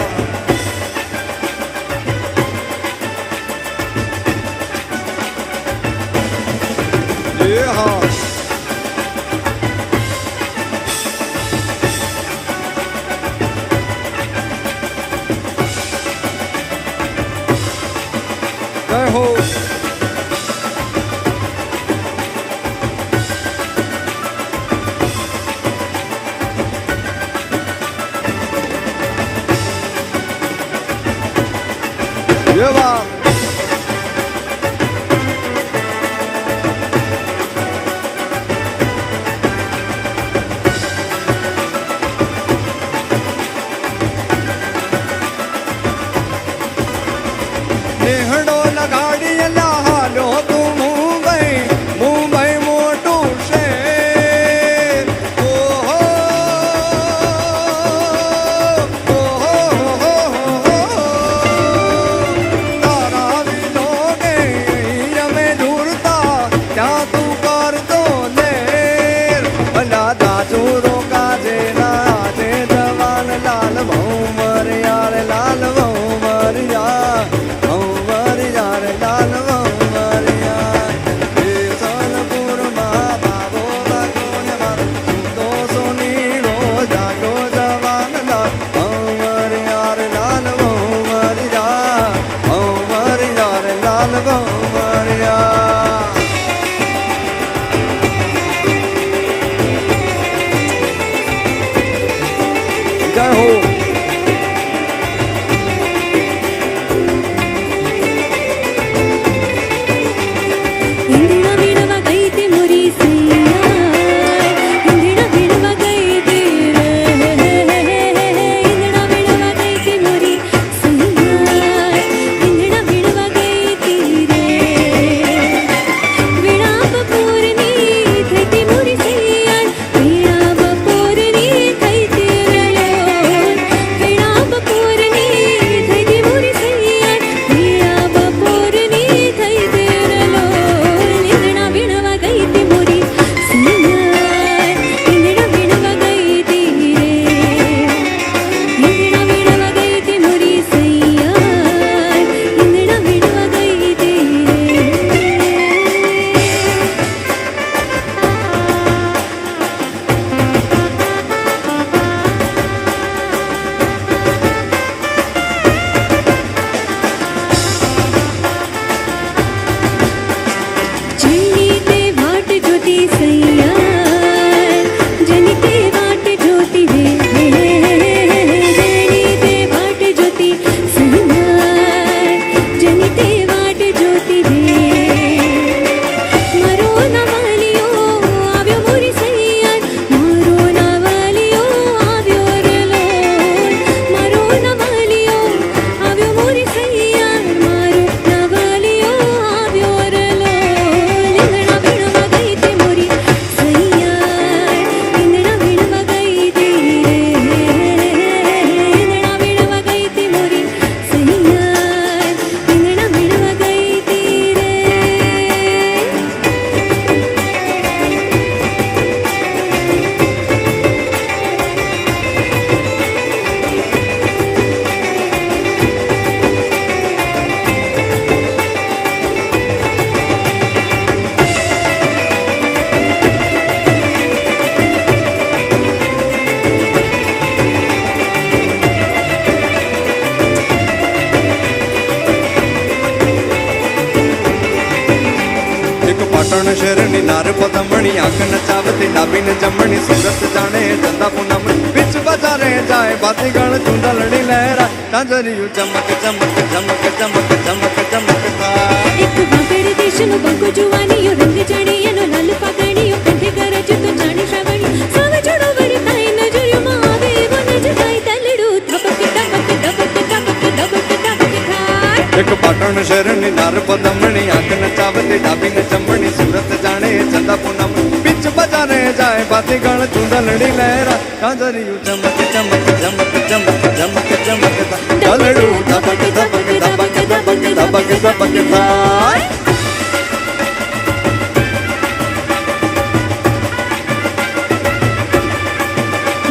શેરની નાર પદમણી આંખ નચાવતી ડાબી ને જમણી સુરત જાણે ચંદા પૂનમણી બીચ બજારે જાય બાતી ગણ ચુંદલડી લહેરા તાંજરિયું ચમક ચમક ચમક ચમક ચમક ચમક થાય એક વાગડ દેશનો બંકો જુવાનીયો રંગ જાણીએનો લાલ પાઘડીયો કંઠે ગરજ તો જાણે શ્રાવણી સાવ જોડો વરતાય નજરિયોમાં આવે એવો નજરાય દલડું ધબક ધબક ધબક ધબક ધબક ધબક થાય એક પાટણ શહેરની નાર પદમણી આંખ નચાવતી ડાબી ને જમણી સુરત જાણે ચંદા પૂનમણી બીચ બજારે જાય બાતી ગણ ચુંદલડી લહેરા તાંજરિયું ચમક ચમક ચમક ચમક ચમક ચમક થાય દલડું ધબક ધબક ધબક ધબક ધબક ધબક થાય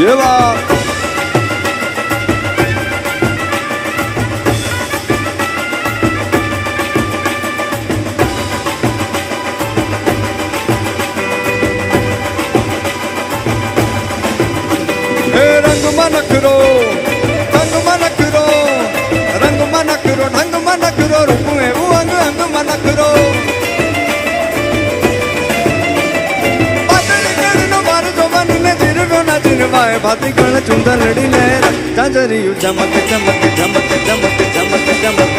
એવા રંગમાં નખરો રંગમાં નખરો ઢંગમાં નખરો રૂપું એવું અંગ અંગમાં નખરો પાતળી કેળનો માર જોવાની ને જીરવ્યો ના જીરવાય ભાતી ગણ ચુંદલડી લહેરા તાંજરિયું ચમક ચમક ચમક ચમક ચમક ચમક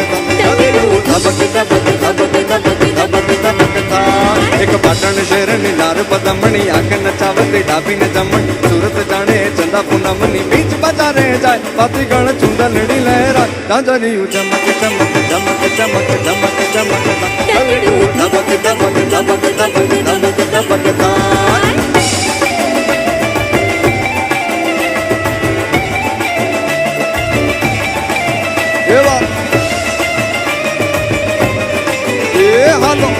ધબક ધબક ધબક ધબક ધબક ધબક થાય એક પાટણ શહેરની નાર પદમણી આંખ નચાવતી ડાબી ને જમણી સુરત જાણે ચંદા પૂનમની બીચ બજારે જાય બાતી ગણ ચુંદલડી લહેરા તાંજરિયું ચમક ચમક ચમક ચમક ચમક ચમક ધબક ધબક ધબક ધબક ધબક ધબક થાય એવા એ હાલો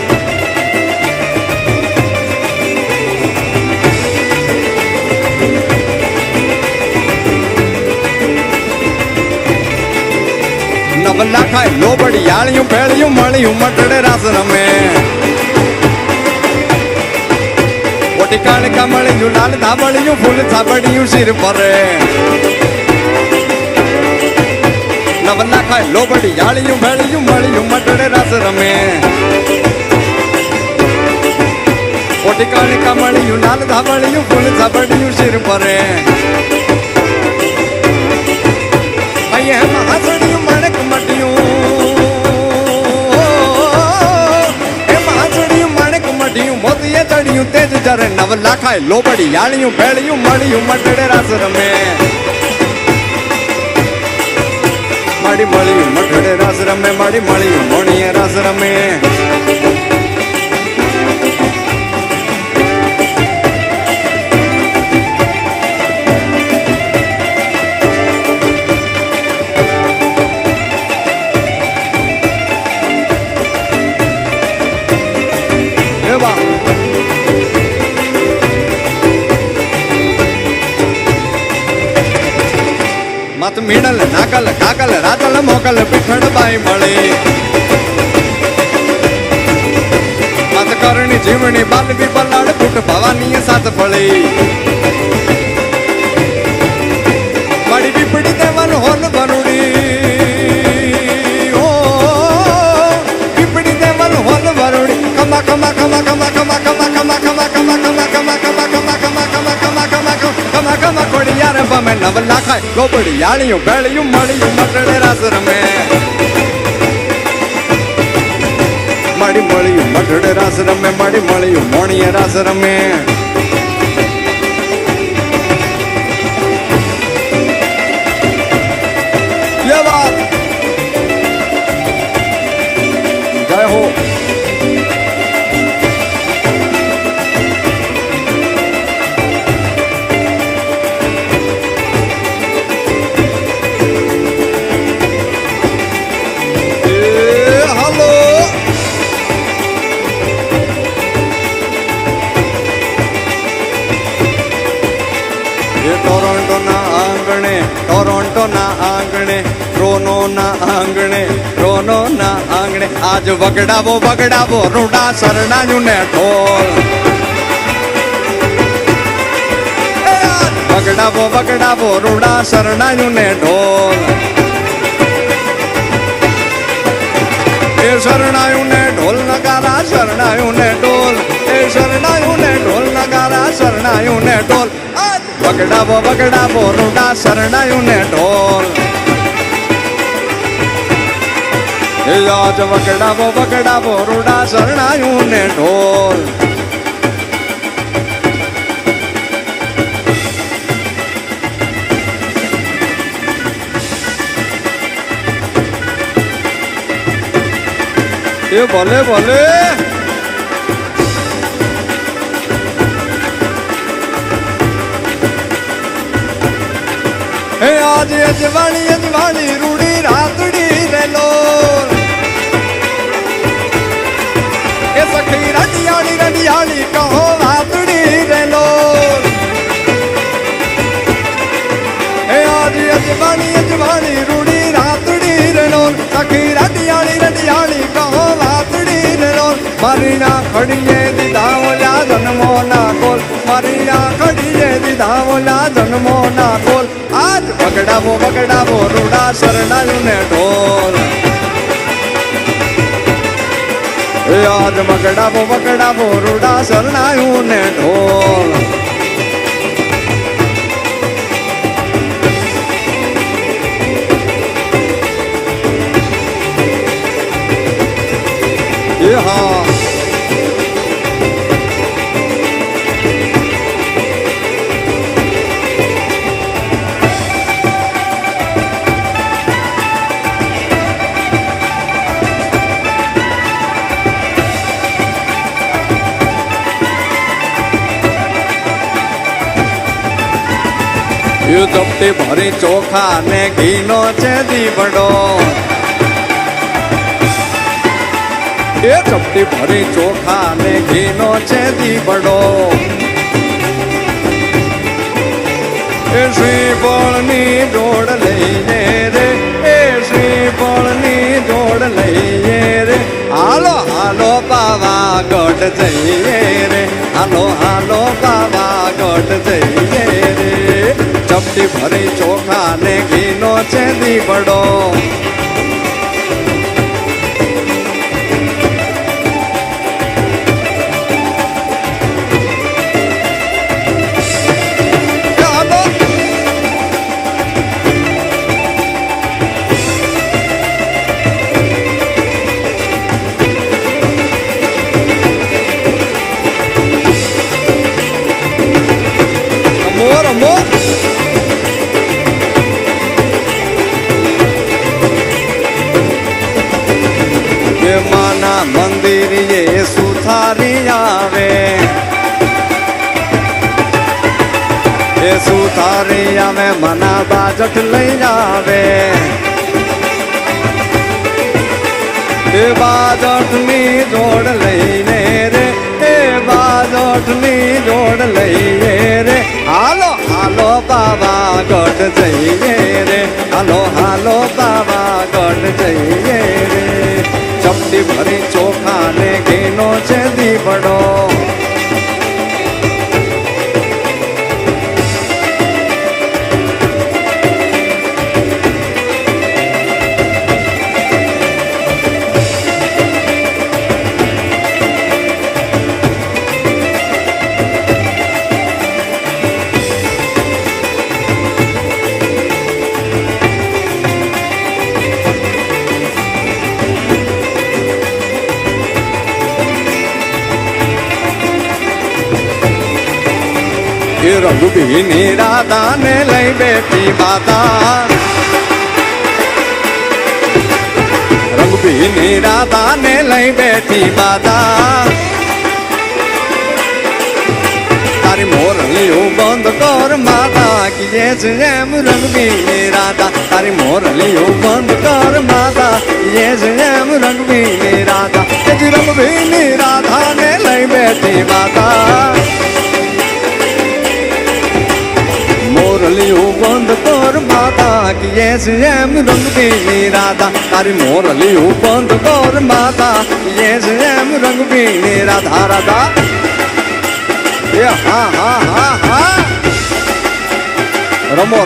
નવલા ખાય લોબડી યાળિયું ભેળિયું મળ્યું મટડે રાસ રમે મોટી કાળકા મળ્યું લાલ ધાબળિયું ફૂલ થાબડિયું શિર પરે નવલા ખાય લોબડી યાળિયું ભેળિયું મળ્યું મટડે રાસ રમે મોટી કાળકા મળ્યું લાલ ધાબળિયું ફૂલ થાબડિયું શિર પરે અહીંયા હાસડિયું માણેક મટ્યું એમાં હાસડિયું માણેક મટ્યું મોતીએ ચડ્યું તેજ જરે નવલા ખાય લોબડી યાળિયું ભેળિયું મળ્યું મટડે રાસ રમે માડી મળ્યું મટડે રાસ રમે માડી મળ્યું મોણીએ રાસ રમે મત મીડલ નાકલ કાકલ રાતલ મોકલ પીઠડ બાઈ મળે મત કરણી જીવણી બાલવી બલાડ ફૂટ ભવાની સાત ફળે માડી પીપડી દેવાનું હોલ વરુડી ઓ પીપડી દેવાનું હોલ વરુડી કમા કમા કમા કમા કમા કમા કમા કમા કમા કમા કમા કમા કમા કમા કમા કમા કમા કમા કમા કોડી યાર બમે નવલા ખાય લોબડી યાળિયું ભેળિયું મળ્યું મટડે રાસ રમે માડી મળ્યું મટડે રાસ રમે માડી મળ્યું મોણીએ રાસ રમે જય હો ટોરોન્ટોના આંગણે રોનોના આંગણે આજ વગડાવો રૂડા શરણાયું ને ઢોલ વગડાવો રૂડા શરણાયું ને ઢોલ એ શરણાયું ને ઢોલ નગારા શરણાયું ને ઢોલ એ ને ઢોલ નગારા શરણાયું ને ઢોલ વગડાવો રૂડા શરણાયું ને ઢોલ આજ વગડાવો રૂડા શરણાયું ને ઢોલ એ ભલે ભલે હે આજે અજવાળી રૂડી રાતડી રેલો એ સખી રડિયાળી કહો વાતડી રેલો હે આજે અજવાળી રૂડી રાતડી રેલો સખી રડિયાળી કહો મારી ના ખડીએ દીધા ઓલા જન્મો ના કોલ મારી ના ખડીએ દીધા ઓલા જન્મો ના કોલ આજ વગડાવો રૂડા શરણાયું ને ઢોલ આજ વગડાવો રૂડા શરણાયું ને ઢોલ હા ચપટી ભરી ચોખા ને ઘીનો છે દીવડો એ ચપટી ભરી ચોખા ને ઘીનો છે દીવડો એ શ્રીફળની જોડ લઈએ રે એ શ્રીફળની જોડ લઈએ રે હાલો પાવાગઢ જઈએ રે હાલો પાવાગઢ જઈએ રે ચપટી ભરી ચોખા ને ઘીનો છે દીવડો મંદિર એ સુથારી આવે એ સુથારી આવે મના બાજટ લઈ આવે એ બાજટ ની જોડ લઈને રે એ બાજટ ની જોડ લઈએ રે હાલો પાવાગઢ જઈએ રે હાલો પાવાગઢ જઈએ રે ચપટી ભરી ચોખા ને ઘીનો છે દીવડો રઘુબીની રાધા ને લઈ બેઠી માતા રઘુબીની રાધા ને લઈ બેઠી માતા તારી મોરલીઓ બંધ કર માતા કીએ છે એમ રઘુબીની રાધા તારી મોરલીઓ બંધ કર માતા કીએ છે એમ રઘુબીની રાધા રઘુબીની રાધા ને લઈ બેઠી માતા મોરલીઓ બંધ કર માતા કીએ છે એમ રંગબીની રાધા તારી મોરલીઓ બંધ કર માતા કીએ છે એમ રંગબીની રાધા રાધા એ હા રમો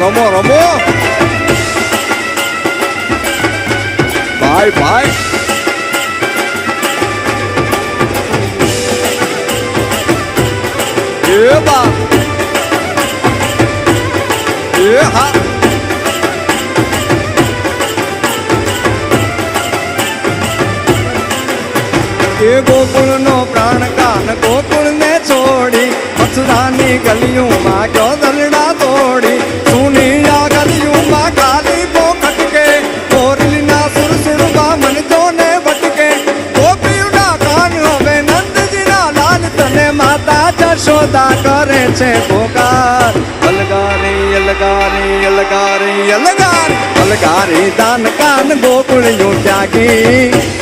ભાઈ એ બા એ હા એ ગોકુળ નો પ્રાણ કાન ગોકુળ ને છોડી મથુરાની ગલીઓમાં ગયો દલડા તોડી સુનિયા ગલીઓમાં ખાલી પોખટ કે મોરલીના સુરસુરબા મન જોને ભટકે ગોપીઓના કાન હવે નંદજીના લાલ તને માતા જશોદા કરે છે પોકાર અલગારી અલગારી અલગારી અલગારી અલગારી દાન કાન ગોકુળિયું ત્યાગી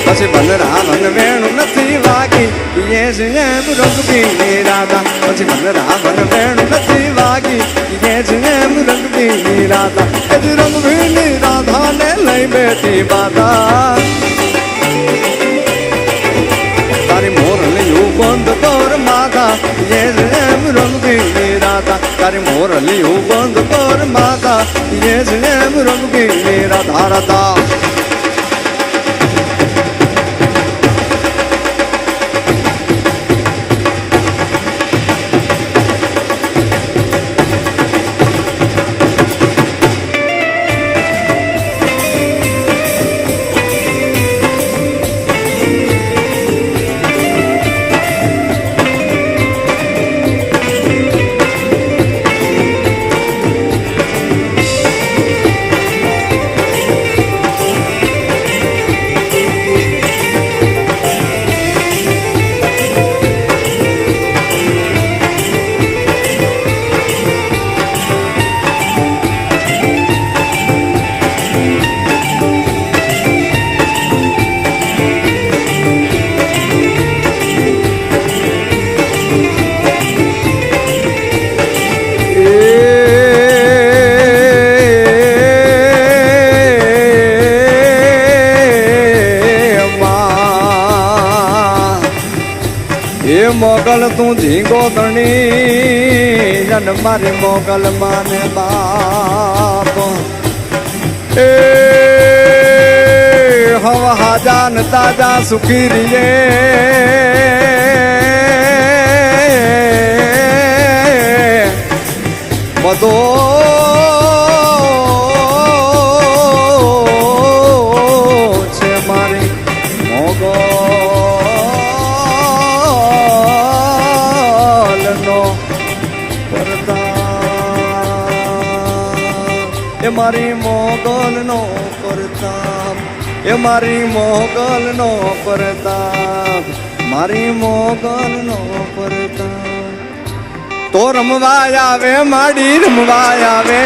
પછી બલરામન વેણું નથી વાગી એ જ એમ રંગબીની રાધા પછી બલરામન વેણું નથી વાગી એ જ એમ રંગબીની રાધા એ જ રંગબીની રાધાને લઈ બેઠી બાધા તારી મોરલીયું બંધ કર માધા એ જ એમ રંગબીની રાધા તારી મોરલીયું બંધ કર માધા એ જ એમ રંગબીની રાધા રાધા મોગલ તું ઝીંગો ધણી જન મારી મોગલ માને બાપ એ હવા હાજા ન તાજા સુખી રીએ બધો છે મારી મોગલ એ મારી મોગલ નો પ્રતાપ એ મારી મોગલ નો પ્રતાપ મારી મોગલ નો પ્રતાપ તો રમવા આવે માડી રમવા આવે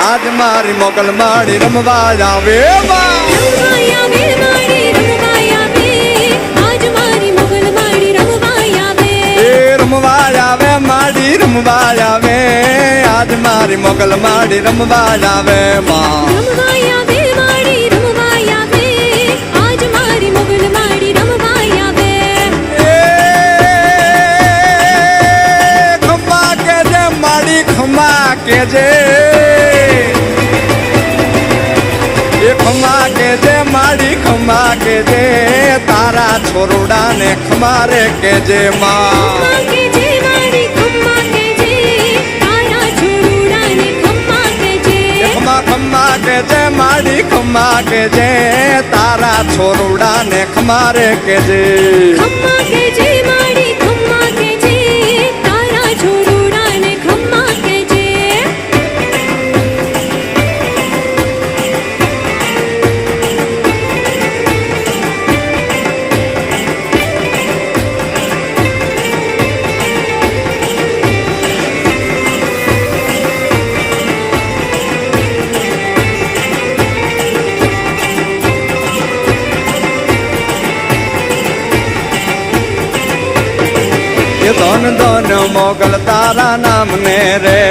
આજ મારી મોગલ માડી રમવા આવે રમવા આવે માડી રમવા આવે આજ મારી મોગલ માડી રમવા આવે માં ખમ્મા કેજે માડી ખમ્મા કેજે એ ખમ્મા કેજે માડી ખમ્મા કેજે તારા છોરુડાને ખમારે કેજે માં ખમ્મા કે જે માડી ખમ્મા કે જે તારા છોરુડાને ખમારે કે જે ખમ્મા કે જે માડી ખમ્મા કે જે તારા છોરુડાને ખમ્મા કે જે ધન ધન મોગલ તારા નામ ને રે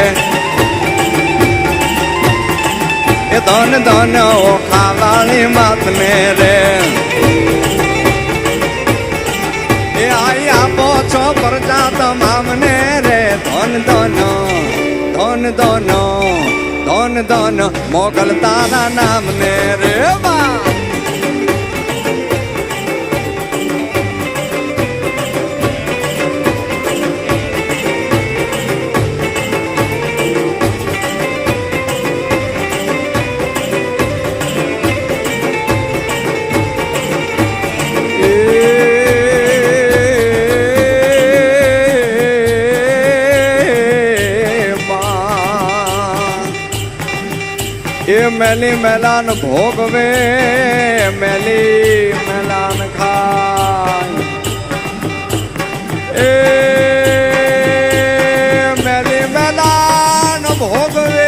એ ધન ધન ઓખા વાળી માત ને રે એ આઈ આપો છો પ્રજા તમામ ને રે ધન ધન ધન ધન ધન ધન મોગલ તારા નામ ને રે બા એ મેલી મેલાન ભોગવે મેલી મેલાન ખાય એ મેલી મેલાન ભોગવે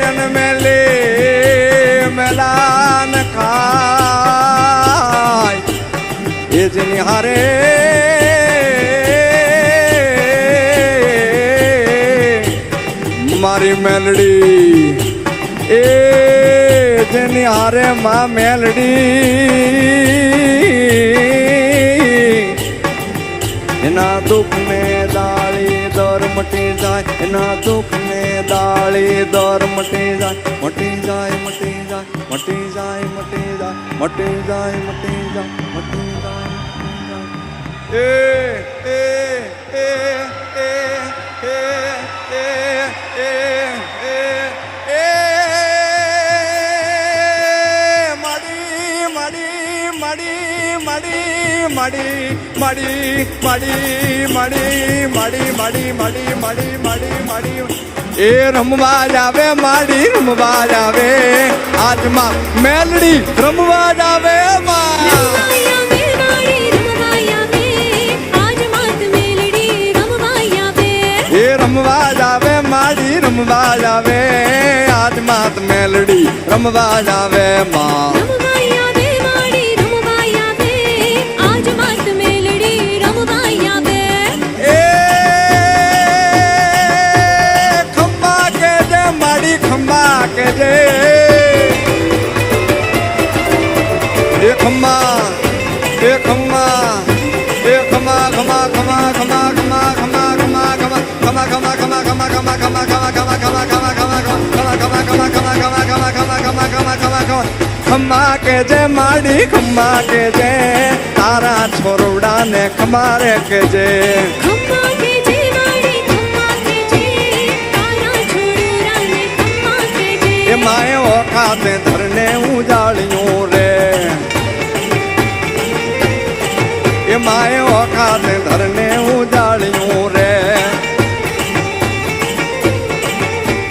અને મેલી મેલાન ખાય એ જ નિહારે મારી મેલડી એ જેની હારે માં મેલડી એના દુઃખ ને દાળી દર મટી જાય એના દુઃખ ને દાળી દર મટી જાય મટી જાય મટી જાય મટી જાય મટી જાય મટી જાય મટી જાય મટી જાય એ એ એ એ એ એ રમવા જાવે માડી રમવા જાવે આજ માં મેલડી રમવા જાવે એ રમવા જાવે માડી રમવા જાવે આજ માત મેલડી રમવા જાવે માં ખમ્મા કે જે માડી ખમ્મા કે જે તારા છોરવડા ને ખમારે કે જે એ માએ ઓખાતે ધરને ઉજાળ્યું રે એ માએ ઓખાતે ધરને ઉજાળ્યું રે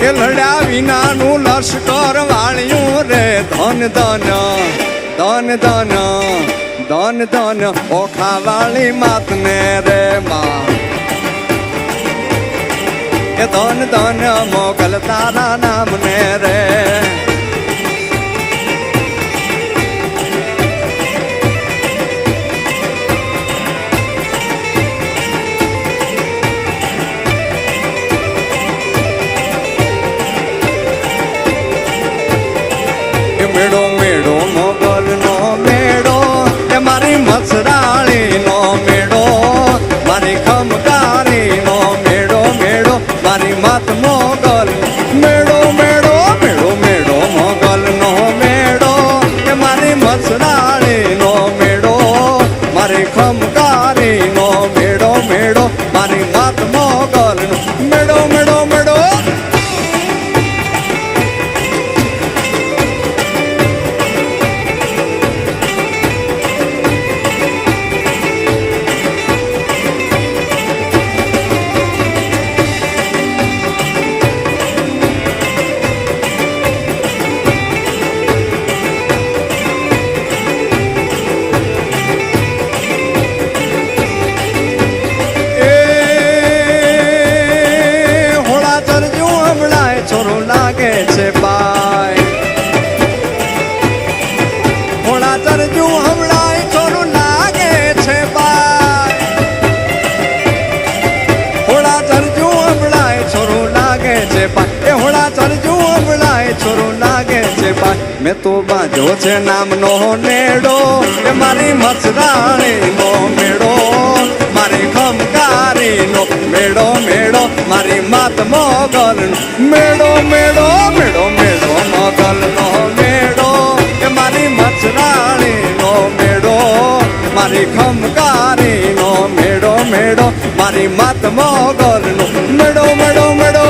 એ લડ્યા વિનાનું લશ્કર વાળ્યું રે ધન ધન ધન ધન ધન ધન ઓખા વાળી માતને રે માં એ ધન ધન મોગલ તારા નામને રે મેળો મેળો મોગલ નો મેળો એ મારી મસરાળી નો મેળો મારી ખમકારી નો મેળો મેળો મારી મત મોગલ મેળો મેળો મેળો મેળો મોગલ નો મેળો એ મારી મસરાળી નો મેળો મારી ખમકારી નો મેળો મેળો મારી મત મોગલ નો મેળો મેળો મેળો મેં તો બાજો છે નામનો નેડો એ મારી મસરાણી નો મેળો મારી ખમકારી નો મેળો મેળો મારી માત મોગલ મેળો મેળો મેળો મેળો મોગલ નો મેળો એ મારી મસરાણી નો મેળો મારી ખમકારી નો મેળો મેળો મારી માત મોગલ નો મેળો મેળો મેળો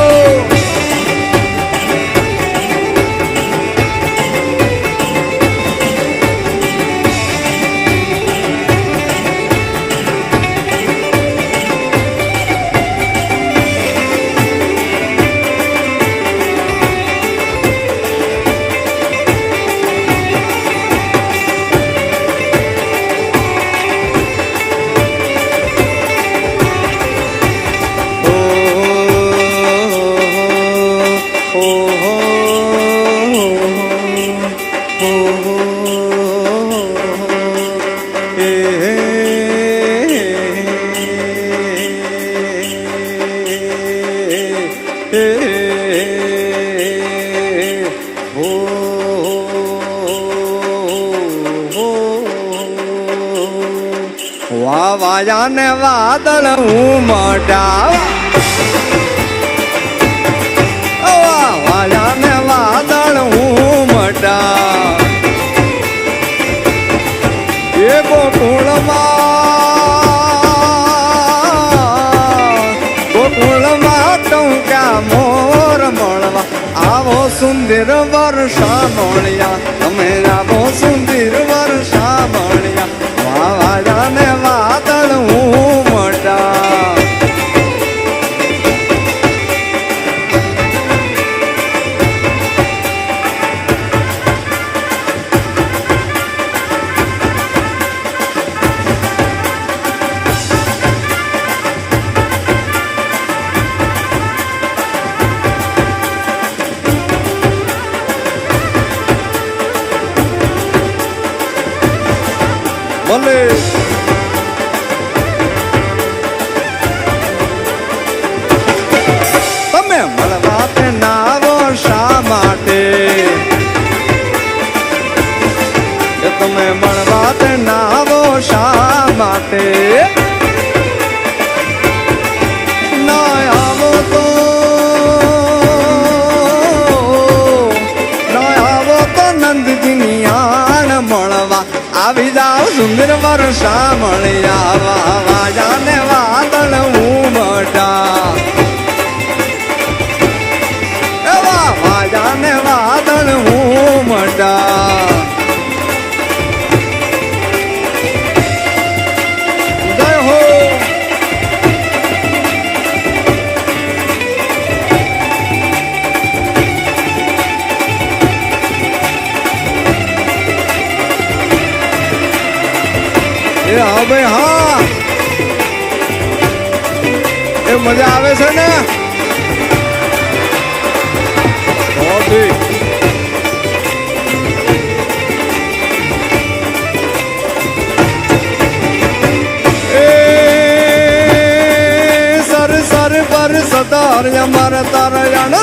વાયા ને વાદળ ઉમટા વાયા ને વાદળ ઉમટા એ ગોકુળમાં ટૂંકા મોર મળવા આવો સુંદર વર્ષા મળ્યા તમે આવો સુંદર વર્ષા મળ્યા વાયા ને વાદળ ઉમટા ભલે તમે મળવા તે નાવો શા માટે તમે મળવા તે નાવો શા માટે ના આવો તો નંદજીની આણ મળવા આવી જાવ સુંદર વર્ષા મળ્યા વાયા ને વાદળ ઉમટા એવા વાયા ને વાદળ ઉમટા જય હો હવે હા એ મજા આવે છે ને સર સર પર સદાર અમર તારયણ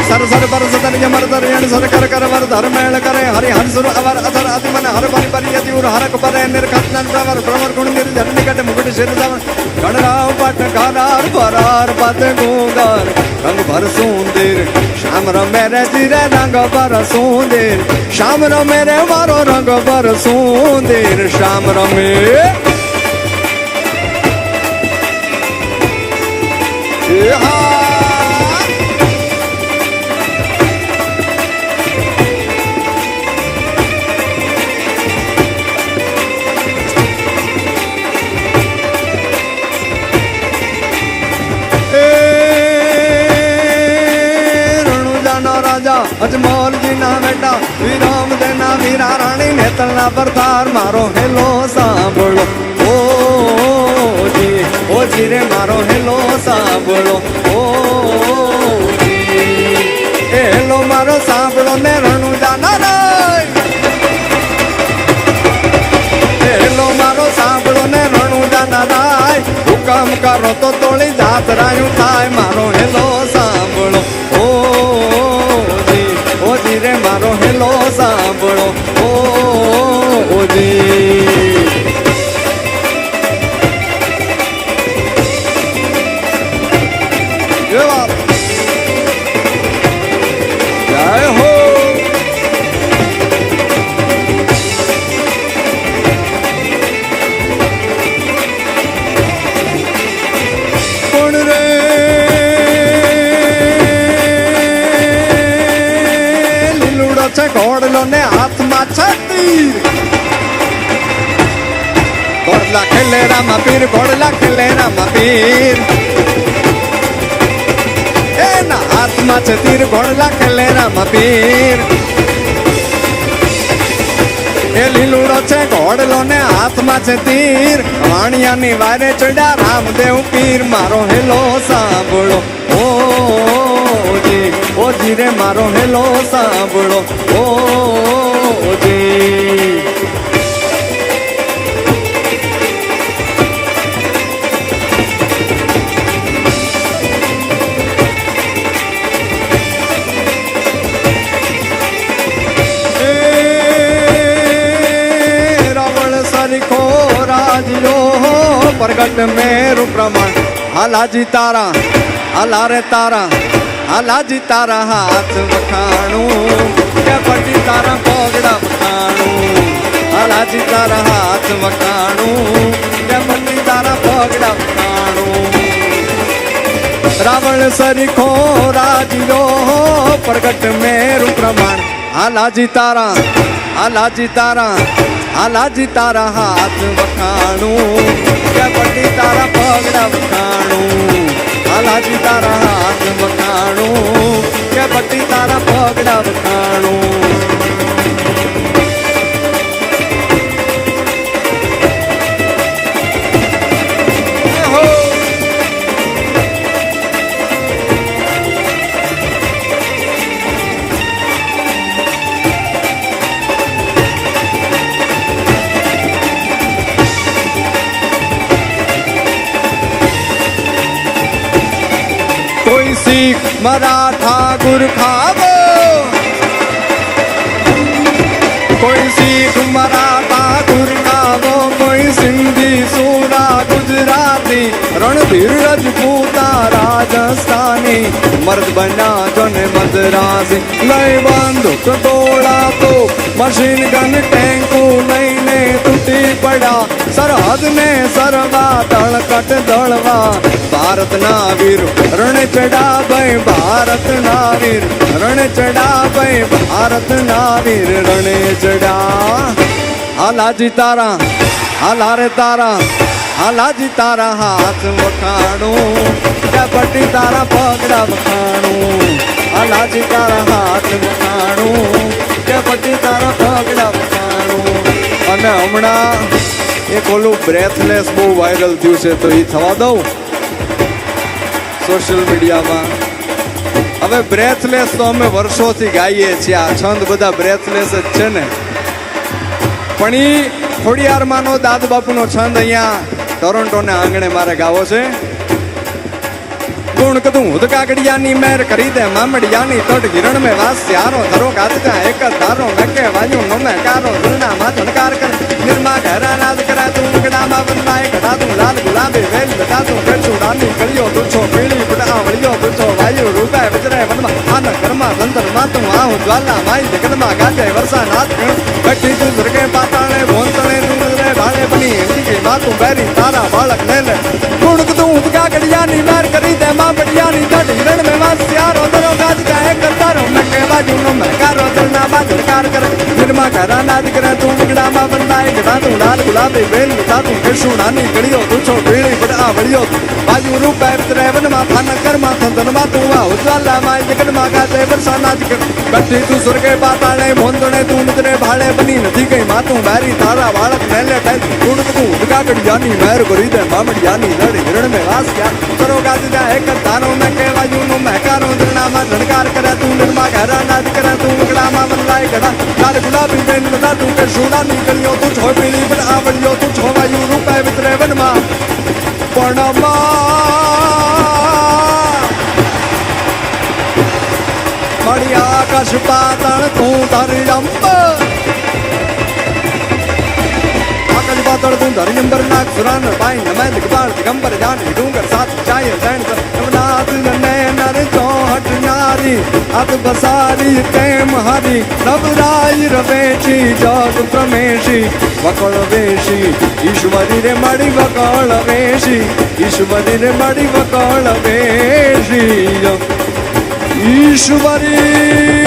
સર સર પર સદન યમર દરયણ સર કર કર વર ધર્મેળ કરે હરિ હંસુર અવર અધર અતિ મન હર બલિ પરિયતિ ઉર હરક પરે નિર્ખતન પ્રવર પ્રવર ગુણ નિર્જન નિકટ મુકટ શિર દવન ગણરાવ પટ ગારાર પરાર પદ ગુંગર રંગ ભર સુંદર શ્યામ રમે રે ધીરે રંગ ભર સુંદર શ્યામ રમે રે મારો રંગ ભર સુંદર શ્યામ રમે હા અજમોલજી ના બેટા વિરામ દેના વીરા રાણી નેતલના પરતાર મારો હેલો સાંભળો ઓ જી રે મારો હેલો સાંભળો ઓ હેલો મારો સાંભળો ને રણું જાના હેલો મારો સાંભળો ને રણું જાના હુકમ કરો તો તોળી જાત રાયું થાય મારો હેલો સાંભળો રે મારો હેલો સાંભળો ઓજી જય હો કોણ રે ઘોડલો ને હાથમાં છત્રી ઘોડલા ખેલે રામા પીર ઘોડલા ખેલે રામા પીર એના હાથમાં છે તીર ઘોડલા ખેલે રામા પીર એ લીલુડો છે ઘોડલો ને હાથમાં છે તીર વાણિયાની વારે ચડ્યા રામદેવ પીર મારો હેલો સાંભળો ઓ જી રે મારો હેલો સાંભળો ઓ જી सरीखो राजियो प्रगट मेरु प्रमाण हालाजी तारा हाला रे तारा हालाजी तारा हाथ वखाणू के पटी तारा पगड़ा वखाणू हालाजी तारा हाथ वखाणू के पटी तारा पगड़ा वखाणू रावण सरीखो राजियो प्रगट मेरु प्रमाण हालाजी तारा हालाजी तारा हालाजी तारा हाथ वखाणू के पटी तारा पगड़ा वखाणू हालाजी तारा हाथ वखाणू के पटी तारा पगड़ा वखाणू कोई सिख मराठा गुरखावो कोई सिख मराठा गुरखावो कोई सिंधी सूरा गुजराती रणधीर रजपूता राजस्थानी मर्द बना जने मद्रासी लय बंदूक गोला तो मशीन गन टैंकू लईने तूटी पड़ा सरहद ने सरवा तलकट दलवा भारत ना वीर रण चढ़ा भाई भारत ना वीर रण चढ़ा भाई भारत ना वीर रण चढ़ा हालाजी तारा हाला रे तारा हालाजी तारा हाथ वखाणू क्या पट्टी तारा पगड़ा वखाणू हालाजी तारा हाथ वखाणू क्या पट्टी तारा पगड़ा वखाणू અને હમણાં એક ઓલું બ્રેથલેસ બહુ વાયરલ થયું છે તો એ થવા દઉં સોશિયલ મીડિયામાં હવે બ્રેથલેસ તો અમે વર્ષોથી ગાઈએ છીએ આ છંદ બધા બ્રેથલેસ જ છે ને પણ એ ખોડિયારમાંનો દાદ બાપુનો છંદ અહીંયા ટોરોન્ટોને આંગણે મારે ગાવો છે ગુણ કદું હુદ કાગડિયાની મેર કરી દે મામડિયાની તટ હિરણ में वास यारो धरो गाजता एक धारो नके वायु नमे कारो रुना मा झनकार कर निर्मा घरा नाद करा तू मुकड़ा मा बनवाए कटा तू लाल गुलाबी वेल बता तू कछु रानी कलियो तुछो पीली पटा वलियो तुछो वायु रूपे विचरे वनमा आन कर्मा संतर मा तू आहु ज्वाला माई जगनमा गाजे वर्षा नाथ गण बैठी तू स्वर्गे पाताले भोंतले नुरे भाले बनी की मा तू बैरी तारा बालक ले ले गुण कदुं हुद कागडियानी मेर करी दे बढ़ियानी तट हिरण में वास यारो दरो गाज का एक तारो नके बाजू नो मैं कारो चलना बाजू कार कर निर्मा घरा नाद करे तू मुकड़ा मा बनवाए गड़ा तू लाल गुलाबी बेल बता तू केशु रानी गड़ियो तुछो पीली बड़ा वलियो बाजू रूप पैर वन मा थान कर मा थन मा तू वा उज्वाला मा जगन मा गाजे वर्षा नाच कर बैठी तू स्वर्गे पाताले मोंदणे तू नितरे भाले बनी नदी गई मा तू बैरी तारा बालक मेले टाइल गुण तू उदका गड़ियानी मेहर करी दे मामडियानी लड़ हिरण में वास यार करो गाज जा एक तारो में के वायु नो मैं कारो दिलना मा झनकार करे तू निर्मा घरा नाच करे तू मुकड़ा मा बनवाए गड़ा लाल गुलाबी बेल बता तू के सोना निकलियो तू छो पीली बड़ा वलियो तू छो वायु रूप वितरे वन मा पणमा मणि आकाश पाताल तू धर अंब आकाश पाताल तू धर अंबर नाग सुरान पाई नमः दिगंबर दिगंबर जान डूंगर साथ जाय जैन कर नवनाथ नने नर चौहट नारी अत बसारी प्रेम हरि नवराई रवेची जग प्रमेशी वकल वेशी ईश्वरी रे मणि वकल वेशी ईश्वरी रे मणि वकल वेशी ईश्वरी